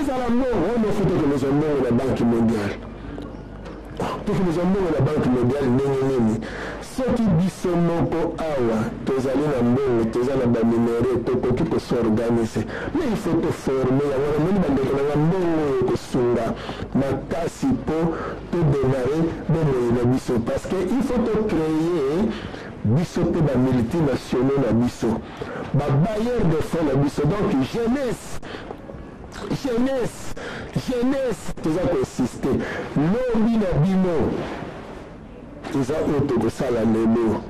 [SPEAKER 3] ezala mbongo wana ofutokeleza mbongo na banque mondiale tokeleza mbongo na banque mondiale ndenge nini soki biso moko awa tozali na mbongo toza na baminere tokoki kosorganize mais il faut toforme yango namoni bandeko nanga mbongo oyo kosunga makasi mpo todemare bomoi na biso parce que il faut tocreye biso mpe bamultinationaux na biso babailleur de fonds na biso donc jeunesse toza koinsiste lobi na bino eza oyo tokosala lelo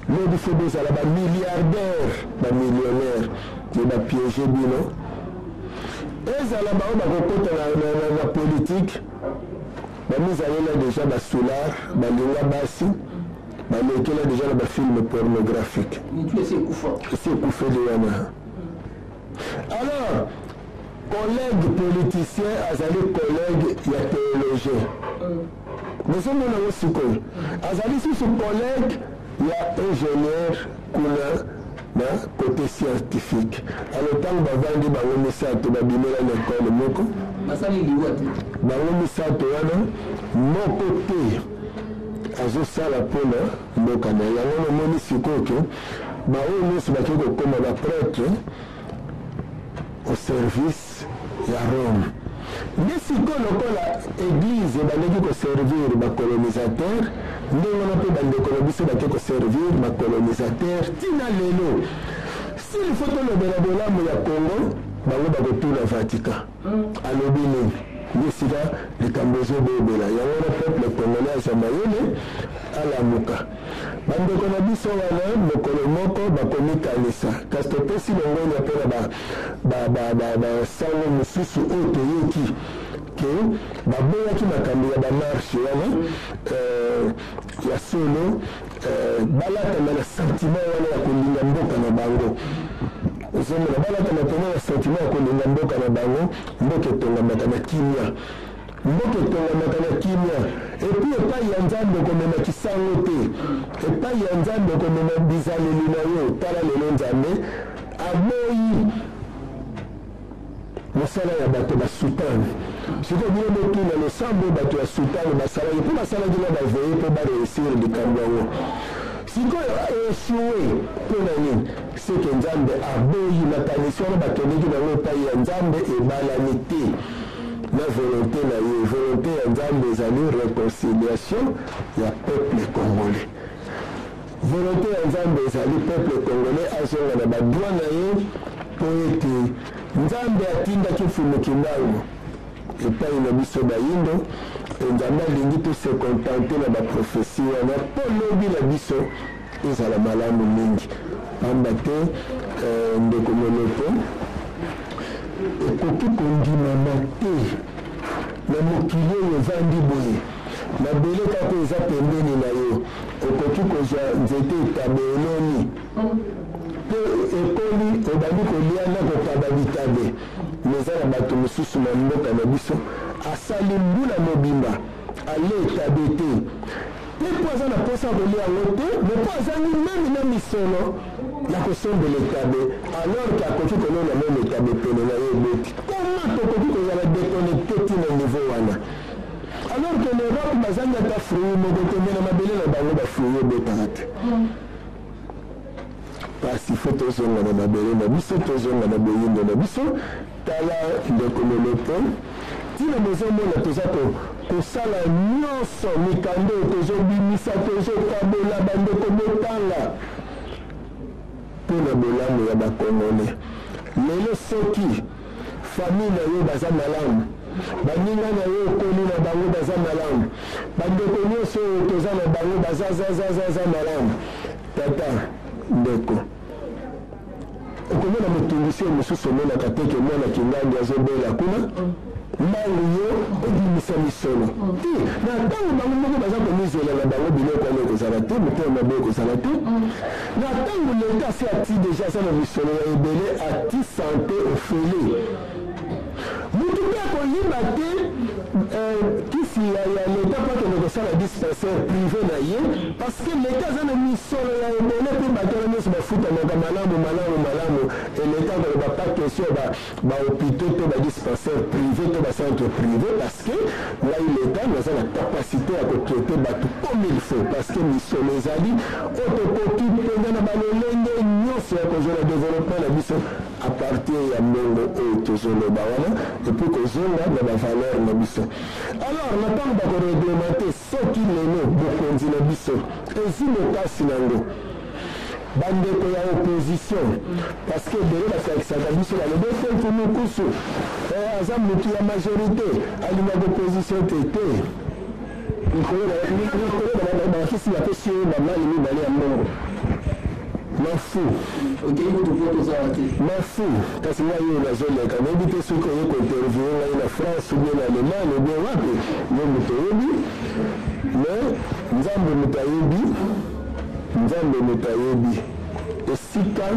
[SPEAKER 3] lobi fo bozala bamilliardaire bamillionnaire ye bapiége bino ezala bao bakokota na politique bamizalela déjà basolar balinga basi balekela déjà na bafilme pornographique esi ekufeli wana alors collègue politicien azali collègue ya théologien bozomona yango sikoyo azali susu collègue ya ingénieur kuna na côté scientifique alors ntango bavandi bango misato babimela na ekole moko bango misato wana moko te azosala mpona mboka na yango namoni sikoyo ke baoyo nyonso baki kokoma baprêtre au service ya Rome nde sikoyo lokola église bandeki koservir bacolonisateur ndenge wana mpe bandeko na biso bake koservir bacolonisateur ntina lelo sili fo tolobela bolamu ya Congo bango bakotuna Vatican alobi nini nde sika likambo ezobebela yango wana peuple congolais aza mayele alamuka bandeko na biso wana mokolo moko bakomikanisa kasi topesi longonya mpona basango mosusu oyo toyoki ke baboyaki makambo ya bamarshe wana ya solo balatama na sentiment wana ya kolinga mboka na bango bozomona balata matone ya sentiment ya kolinga mboka na bango mboka etongamaka na kimia mboka etongamaka na kimia epuis epai ya nzambe okomema kisango te epai ya nzambe okomema bizaleli na yo tala lelo nzambe aboyi mosala ya bato basutane sikoyo bino botuna losambo bato ya sutane basalaki mpo basalaki na baveye mpo bareusir likambo yango sikoyo eshue mpo na nini seke nzambe aboyi makanisi wana bakendeki bango epai ya nzambe ebalani te na volonté na ye volonté ya nzambe ezali réconciliation ya peuple congolais volonté ya nzambe ezali peuple congolais azonga na badroit na ye mpo ete nzambe atindaki mfumukimbango epai na biso bayindo nzambe alingi tose kontante na baprofesi wana mpo lobi na biso ezala malamu mingi pamba te ndeko monopo ekoki kondimama te na mokili oyo evandi boye mabele kaka eza pembeni na yo okoki kozwa nzete etabe eloni mpe ekoli obandi kolia na kokaba bitabe meza na bato mosusu na mboka na biso asali mbula mobimba ale etabe te te mpo aza na mposa kolia yango te me mpo azangi meme na misono ya kosombela etabe alors ke akoki kolona meme etabe pene na ye eboti koma tokoki kozala déconnecté tina niveau wana alors ke l'Europe bazangi ata fruit moko te me na mabele na bango bafruit ebotaka te kasi fo tozonga na mabele na biso tozonga na boyindo na biso tala ndeko monopo ntina bozomona toza kosala nyonso mikando tozobimisa tozokabola bandeko botanga mpo na bolamu ya bakongole lelo soki famille na yo baza malamu baninga na yo okoli na bango baza malamu bandeko nyonso oyo toza na bango baza malamu tata ndeko okomona motungisi oyo mosusu omonaka teke mwana kingangi azobela kuna mbangu yo obimisa misolo te na ntango bango moko baza komizela na bango biloko wana ekozala te motema mabe ekozala te na ntango leta asi ati deja aza na misolo ya ebele ati sante ofele mutu mpe akoyiba te kisi ya leta mpo akende kosala dispensaire privé na ye parce que leta aza na misolo ya ebele mpe bato wana nyonso bafutanaka malamu eleta koloba pa question bahôpitaux to badispensaire privé to bacentre privé parce que ngai leta naza na capacité ya kotraite bato comme il faut parce que misolo ezali oyo tokoki mpenza na balolenge nyonso ya kozala développement na biso à partir ya mbongo oyo tozoloba wana epuis kozonga na bavaleur na biso alors na ntango bakoreglemente soki lelo bokonzi na biso ezi mokasi nango bandeko ya opposition parce que ebele basalakisaka biso balobi ete mfumukusu aza motu ya majorité alingaka opposition tete likolo bakisi bapesi oyo bamali mibale ya mbongo mafu mafu kasi ngai oyo nazoleka nayebi te soki oye kointerviewe ngai na France ou bien na Allemagne ou bien wapi yo moto oyebi mais nzambe moto ayebi esika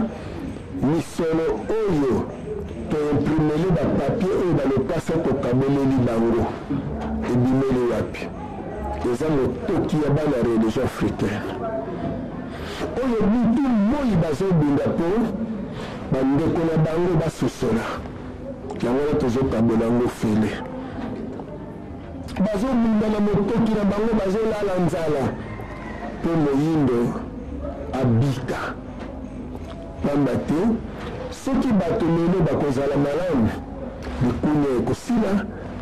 [SPEAKER 3] misolo oyo toimprimele bapapie oyo balopasa tokaboleli bango ebimeli wapi eza motoki ya bana religion africaine oyo bitu moi bazobinga mpo bandeko na bango basosola yango wana tozokabola yango fele bazobinga na motoki na bango bazolala nzala mpo moyindo abika pamba te soki bato lelo bakozala malamu bikunya ekosila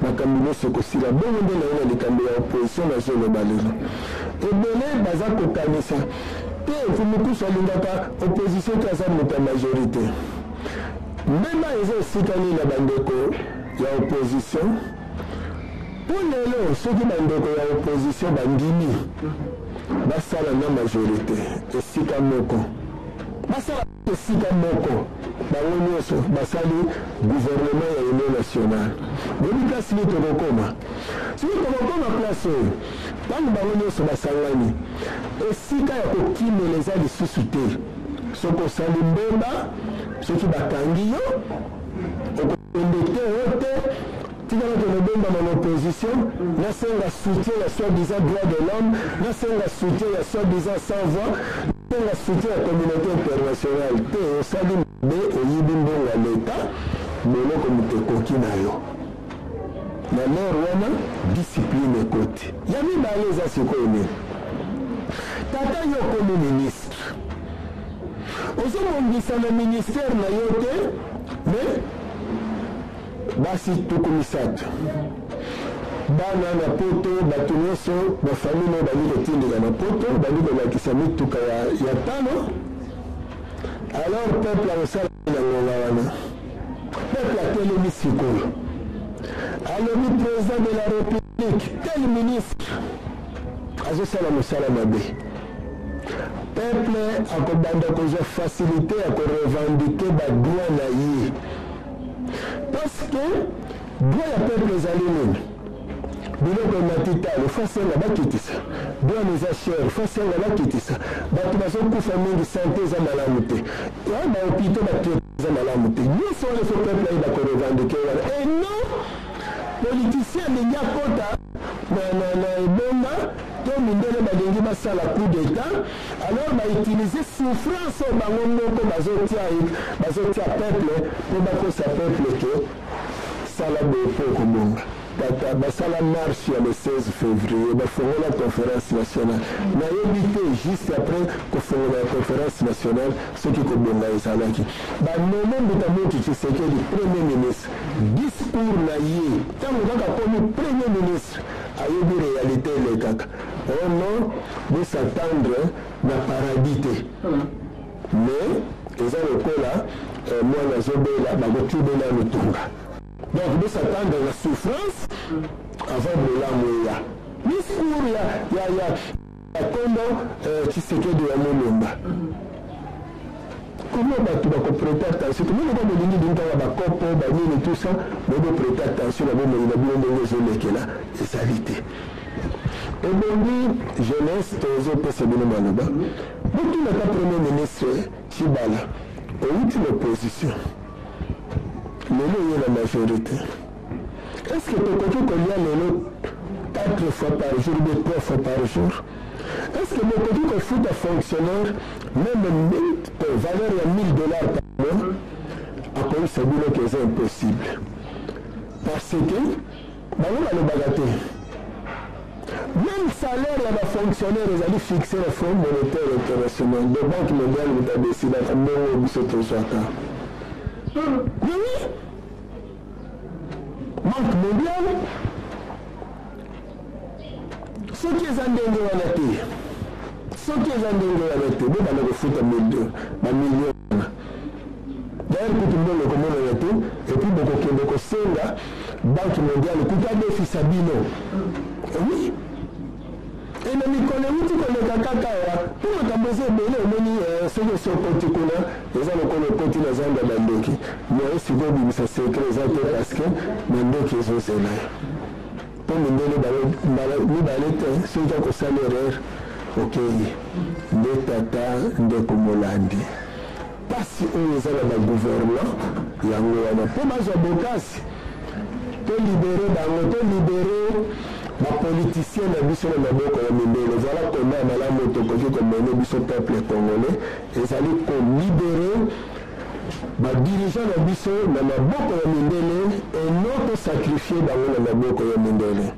[SPEAKER 3] makambo nyonso ekosila bongo nde na ye na likambo ya opposition nazoloba lelo ebele baza kokanisa te mfumukusu alingaka opposition te aza moto ya majorité mbeba eza esikani na bandeko ya opposition mpo lelo soki bandeko ya opposition bandimi basala na majorité esika moko basala esika moko bango nyonso basali gouvernement ya union nationale boyebi place nini tokokoma soki tokokoma place oyo ntango bango nyonso basangani esika ya kokimela eza lisusu te soki osali mbemba ce qui bakangi yo okondete ote tika que le bomba mon opposition nasenga soutien ya soi-disant droit de l'homme nasenga soutien ya soi-disant sans voix nasenga soutien ya communauté internationale te osali mabe oyibi mbongo ya leta boloko motekoki na yo na lere wana discipline ekoti ya mibale eza sikoyo nini tata yo komi ministre ozomongisa na ministère na yo te mais basi tuku misato bana na poto bato nyonso bafamile nayo bali kotindika na poto bali kolakisa mituka ya tano alors peuple akosala na ngonga wana peuple atelemi sikoyo alobi président de la république tel ministre azosala mosala mabe peuple akobanda kozwa facilité ya korevendike badroit na ye parce que droit ya peuple ezali nini biloko ematitalo fasenga bakitisa douane eza chere fasenga bakitisa bato bazokufa mingi sante eza malamu te bahopito batraite eza malamu te nyonso wana so peuple ayeba korevendike wana e non politicien alingi akota na ebonga to mindele balingi basala coup d'état alors bautilize souffrance oyo bango moko bazotia peuple mpo bakosa peuple ke sala boye mpo okobonga tata basala marche ya le 16 février bafongola conférence nationale nayebi te juste après kofongola ya conférence nationale soki kobonga ezalaki banomo mbuta moki Tshisekedi premier ministre discours na ye ntango kaka komi premier ministre ayebi réalité elekaka oh non bosatendre na paradis te mais eza lokola mwana azobela bakotubela lutunga donc bosatendre na souffrance avant bolamu eya discours ya kombo Tshisekedi ya molumba comment bato bakoprêter attention tomoni ba bolingi bintaka bakopo banini tout ça boboprêter attention na bomoi na bino ndenge ezolekela ezali te ebongi jeunesse tozopesa bino maloba botunaka premier ministre Tshibala outi l'opposition lelo ye la majorité est-ce que tokoki kolia lelo 4 fois par jour ou 3 fois par jour est-ce que bokoki kofuta fonctionnaire même valeur ya $1000 par mois akoyisa bino ke eza impossible parce que bango balobaka te même salaire ya bafonctionnaire ezali fixe na fonds monétaire international de banque mondiale mutadesidaka mbongo biso tozwaka oui banque mondiale soki eza ndenge wana te bobanda kofuta bamillion wana d'ailleurs kutu mbongo komonana te epuis bokokende kosenga banque mondiale kutu adefisa bino oui ena mikolo euti koleka kaka awa mpo makambo eza ebele omoni soki osi okoti kuna eza lokolo okoti na zamba bandoki moye sikoyo obimisa sekret eza te parceke bandoki ezozela yo mpo mindele mibale te soki akosala erreur okei nde tata ndeko molandi mpasi oyo eza na bagouvernement yango wana mpo bazwa bokasi tolibere bango tolibere bapoliticien na biso na maboko ya mindele ezala komba ya malamu tokoki komene biso peuple congolais ezali kolibere badirigant na biso na maboko ya mindele eno tosakrifie bango na maboko ya mindele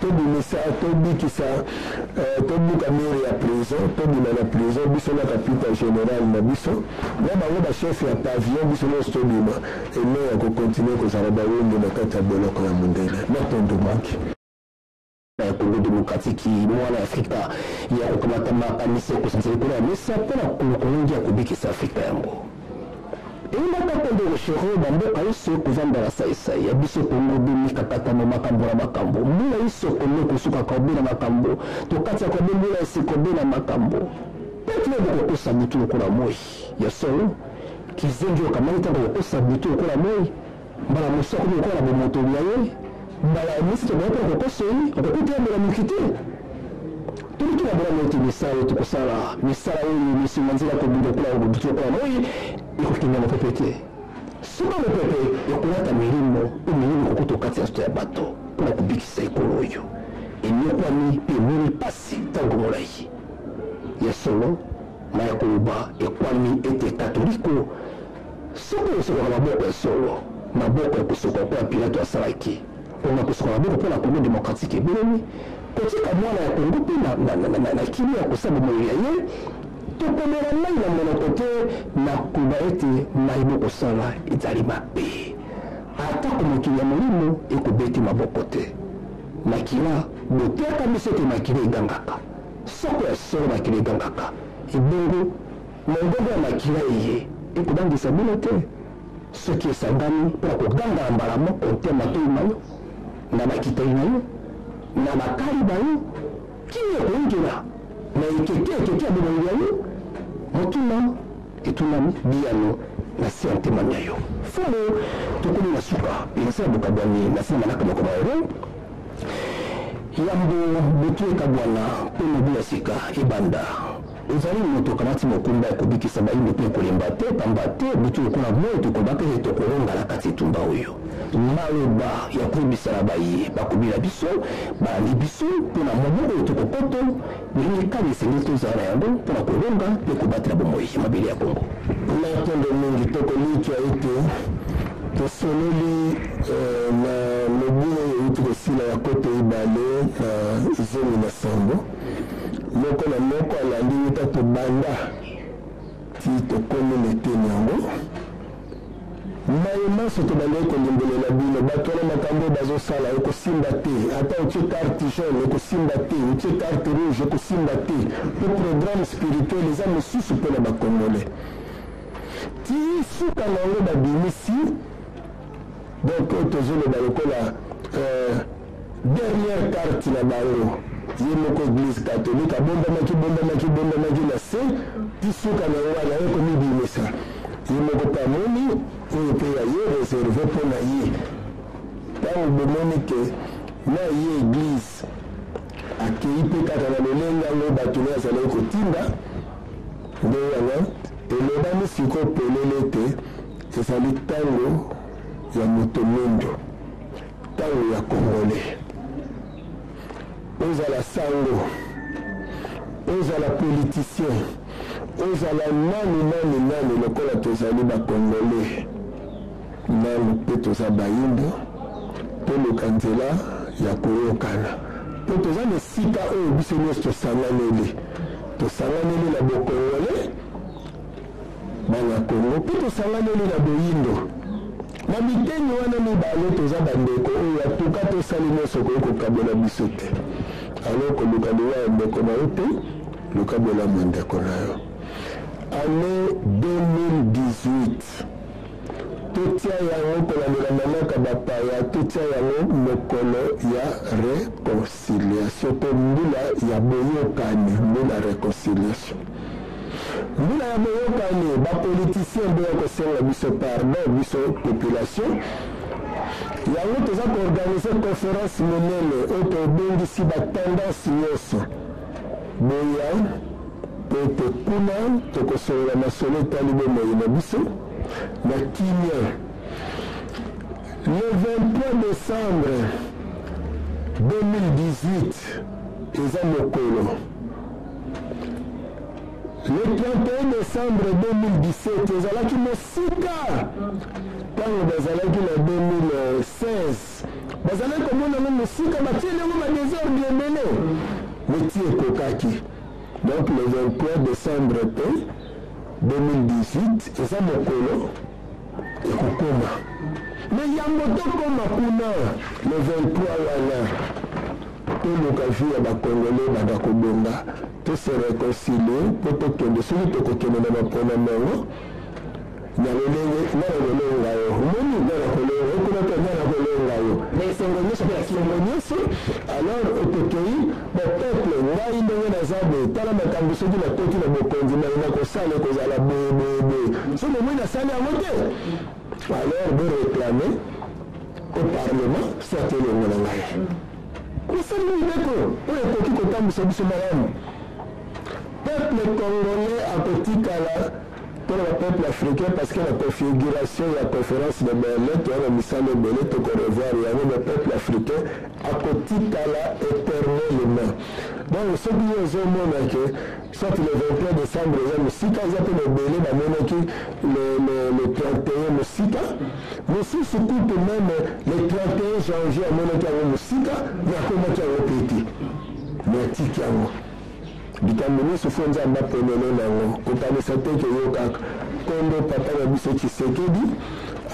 [SPEAKER 3] tobimisa tobikisa tobuka mire ya prison tobima na prison biso na capitaine général na biso na bango bachef ya pavillon biso nyonso tobima eno ya kokontinue kozala bawonde na kati ya boloko ya mondele natondumaki ya Congo démocratique mwana ya Afrika ya kokamata makanisi kosanzela ya mesa mpona kolongi ya kobikisa Afrika yango eyimaka mpe koshero bamboka nyonso kozambala saisai ya biso Kongo bimikakatano makambo na makambo mbula nyonso Kongo kosukaka obe na makambo tokati ya kobe mbula esikobe na makambo petile bokokosa butu lokola moi ya solo kizengi okamani ntango kokosa butu lokola moi mbala mosoko lokola bomotoli ya ye mbala misito boyoka kokosa oyi okokutembela mokiti
[SPEAKER 2] tuliki na bora moto misala tukusala misala huyu misimanzila kwa budo kwa budo kwa moi iko kinga mapepete sima mapepe yokulata milimo kukuto kati ya sto ya bato kuna kubikisa ikolo oyo enyokwa ni pemuni pasi tango molai ya solo maya kuluba ekwami ete katoliko soko maboko ya solo maboko ya kusoka kwa Pilato asalaki kuna kusoka maboko kwa Congo démocratique ebelemi kotika mwana ya Kongo pe na kili ya kusabu moyo ya ye tokomela nai na monokote na kuba ete maibo kosala ezali mabe ata komokili ya molimo ekobeti maboko te makila botiaka biso te makila egangaka soko ya solo makila egangaka ebongo mongongo ya makila eye ekobangisa bino te soki esangani mpona koganga mbala moko te matoi na yo na bakitei na yo na bakali ba yo kini ekoingela na ekeke ya bomoi ya yo motuna etunami biyano na se ya ntema na yo fomo tokoni na suka pensa bokabwani na se manaka moko baero yambo butu ekabwana mpe mobu ya sika ebanda ezali moto kamati mokumba ya kobikisa bayindo mpe kolemba te pamba te butu ekuna moto kobaka ete tokolonga na kati etumba oyo maloba ya kobisala bayi bakobila biso balandi biso mpona moboko oyo tokokoto lilikali esengeli tozala na yango mpona kolonga mpe kobatela bomoi ya mabele ya Kongo na tondo mingi tokolikya ete tosololi na mobu oyo euti kosila ya kote ibale na zomi na sambo moko na moko alandi wuta tobanda ti tokomi neteni yango maye maso tobandaki kolimbelela bino bato wana makambo bazosala ekosimba te ata otie carte jaune ekosimba te otie carte rouge ekosimba te po programme spirituel eza mosusu mpo na bakongole ti suka na yango babimisi donc oyo tozoloba lokola dernière carte na bango ye moko église catholique abombamaki na se ti suka na yango ana ye komibimisa ye moko pamoni oyo mpe ya ye réserve mpo na ye ntango bomoni ke na ye église akei mpe kaka na lolenge yango bato ne azalaki kotinda nde wana elobami sikoyo polele te ezali ntango ya moto mindo ntango ya kongole ozala sango ozala politicien ozala nani lokola tozali bakongole nanu mpe toza bayimbo toluka nzela ya koyokana mpo toza na esika oyo biso nyonso tosanganeli na bokongole bana Kongo mpe tosanganeli na boyindo na biteni wana mibale toza bandeko oyo atuka tosali nyonso koyi kokabola biso te alors koluka liwa ya ndeko na yo te lukabola mandeko na yo année 2018 totia yango kolandela manaka bapaya totia yango mokolo ya réconciliation to mbula ya boyokani mbula réconciliation mbula ya boyokani bapoliticien boya kosenga biso pardon biso population yango toza koorganize conférence monene oyo tobengisi batendance nyonso boya po ete kuna tokosolola masolo etali bomoi na biso na kimia le 23 décembre 2018 eza mokolo le 31 décembre 2017 ezalaki mosika ntango bazalaki na 2016 bazalaki komonango mosika batieli yango badésordre ebele meti ekokaki donc le 23 décembre 2018 eza mokolo ekokoma me yango tokoma kuna le 23 wana toluka vi ya bakongole baka kobonga tose réconcilie mpo tokende soki tokokende na bapona nango na lolonga yo omoni ngana kolonga okunaka ngana kolonga yo na esengo nyonso mpe nasengo nyonso alors otokei bapeuple ngai ndenge naza boye tala makambo soki nakoki na bokonzi mai nakosala ekozala boyeboyeboye soki omoi nasali yango te alors boréclame au parlement soki elongo na ngai
[SPEAKER 3] osali mibeko oyo ekoki kotambwisa biso malamu. Peuple congolais akotikala pour le peuple africain parce que la configuration de la conférence de Berlin, tu as le missile de Berlin, tu peux revoir, il y a le peuple africain akotikala éternellement. Donc, ce qui est au monde, soit le 21 décembre, il y a le Sika, il y a le Berlin, le 31 le Sika, mais si ce couple même le 31 janvier, il y a le Sika, il y a comment tu as répété. Mais Tikiamo. Bikamuni sufonza mapenelo nango kotanisa teke yo kaka kondo papa na biso Tshisekedi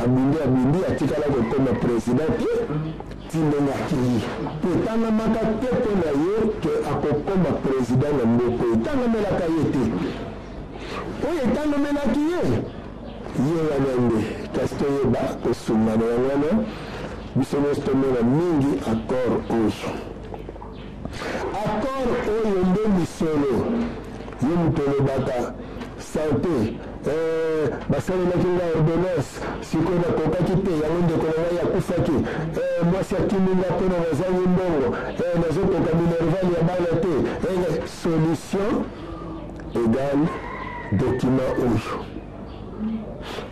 [SPEAKER 3] abindi atikala kokoma president tindenga kii petanga maka tepo na ye ke akokoma president na mboko etanga melaka ye te oyo etanga melaki ye wana nde kasi toyeba kosungana yango biso nyonso tomona mingi accord oyo accord oyo nde misolo ye moto olobaka santé basalelaki nga ordonnance sikoyo nakokaki te yango ndeko na ngai akufaki mwasi akiminga mpo na nazangi mbongo nazokoka minerval ya bana te solution égale document oyo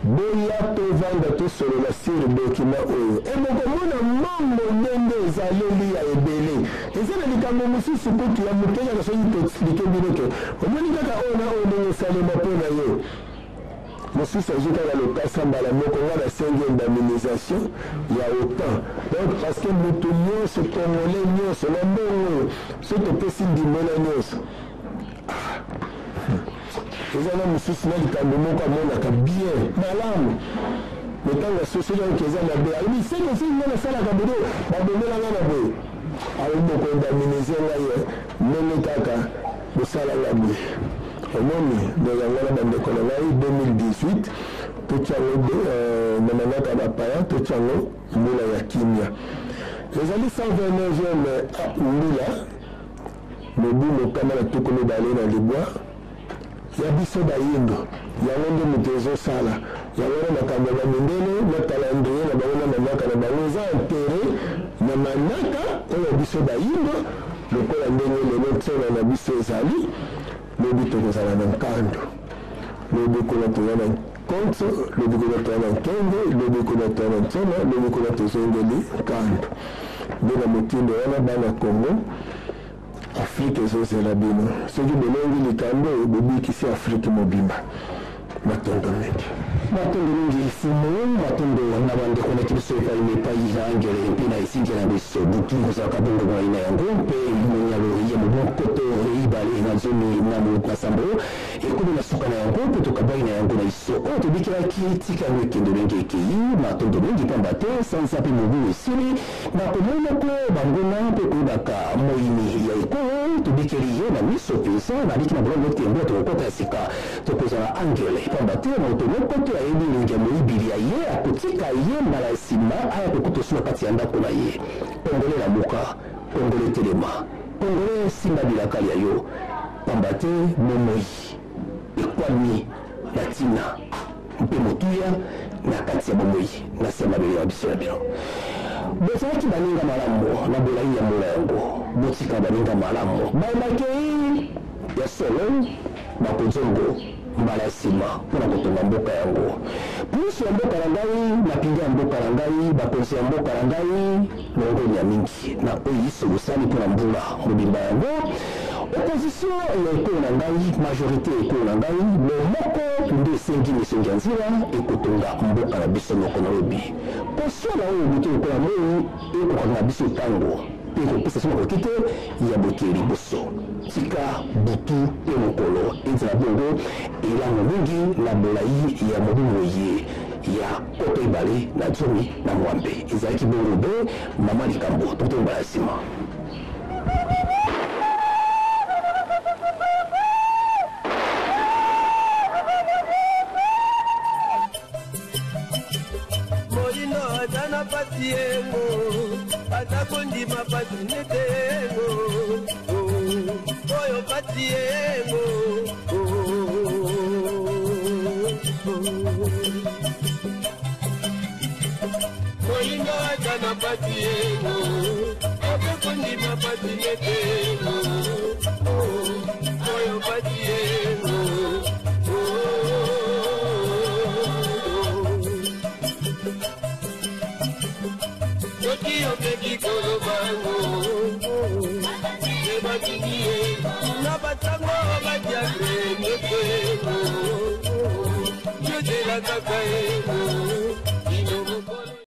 [SPEAKER 3] boya tovanda tosolola sur document oyoebokomona mambo ndenge ezaleli ya ebele eza na likambo mosusu kutu ya mokenya na soki toexplike bino ke omoni kaka oyo na oyo ndenge esalema mpo na ye mosusu azwi kaka lokasa mbala moko nga nasengi indemnisation ya otan donc parce que moto nyonso congolais nyonso na mbongo oyo so topesi ndimela nyonso eza na mosusu na likambo moko amonaka bien malamu metanga sosoli oyo eza na be alobi seke si nga nasalaka bodo babongelanga na boye aloboko indemnize ngai ndenge kaka bosalanga boye omoni donc yango na bandeko na ngai 2018 totiango namanaka bapaya totiango mbula ya kimia ezali 129e mbula mobu mokama na tuku mibale na libwa ya biso bayindo yango nde moto ezosala yango na makambo ya mindele na calendrier na bango na manaka na bango eza intere na manaka oyo biso bayindo lokola ndenge lelo ntsona na biso ezali lobi tokozala na nkando lobi kuna toza na konso lobi kuna toza na nkende lobi kuna toza na ntsona lobi kuna tozongeli nkando nde na motindo wana bana Kongo Afrique ezozela bino soki bolongi likambo bobikisi Afrique mobimba matondo mingi ifumu matondo na bandeko na biso epai mepai na angele mpe na esingi na biso butu kozalaka bongo mwaina yango mpe monyalo ya mobokoto ibale na zomi na mokasambo ekomi na suka na yango mpe tokabai na yango na iso oyo tobikilaki tikango ekendo ndenge ekei matondo mingi pamba te sanza mpe mobu esili bakomonako bangona mpe koyebaka moyini ya ekolo tobikeli ye na miso mpenza naliki na bolongo tembo tokokota ya sika tokozala angele pamba te moto moko to ayebi elingi ya moyibili ya ye akotika ye mbala ya nsima aya kokutosula kati ya ndako na ye kongole na moka kongole telema kongole simba bilakali ya yo pamba te momoi ekwami na ntina mpe motuya na kati ya bomoi na se ya mabele ya biso ya bino bozalaki baninga malamu na bolai ya mola yango botika baninga malamu bayembakei ya solo bakozongo mbala ya nsima mpona kotonga mboka yango plus ya mboka na ngai mapinga ya mboka na ngai bakonzi ya mboka na ngai longoni ya mingi na oyo iso bosali mpona mbula mobimba yango opposition ekolo na ngai majorité ekolo na ngai moko nde esengi misongi ya nzela ekotonga mboka na biso moko na lobi posio na oyo moto lokola moi ekokaka na biso ntango mpe kopesa so makoki te ya boke liboso tika butu mpe mokolo ezala bongo elango mingi na bolai ya mobimbo ye ya poto ebale na zomi na mwambe ezalaki bongo be mama likambo tokoto mbala ya nsima
[SPEAKER 1] Pasiengo, atakondima pasinetengo, oyo pasiengo, moinga atana pasiengo, atakondima kondima patinetengo oyo patiengo Yoki yoki kolobango Ebakiye na batango bajagre nyetengo Yodela kakaengo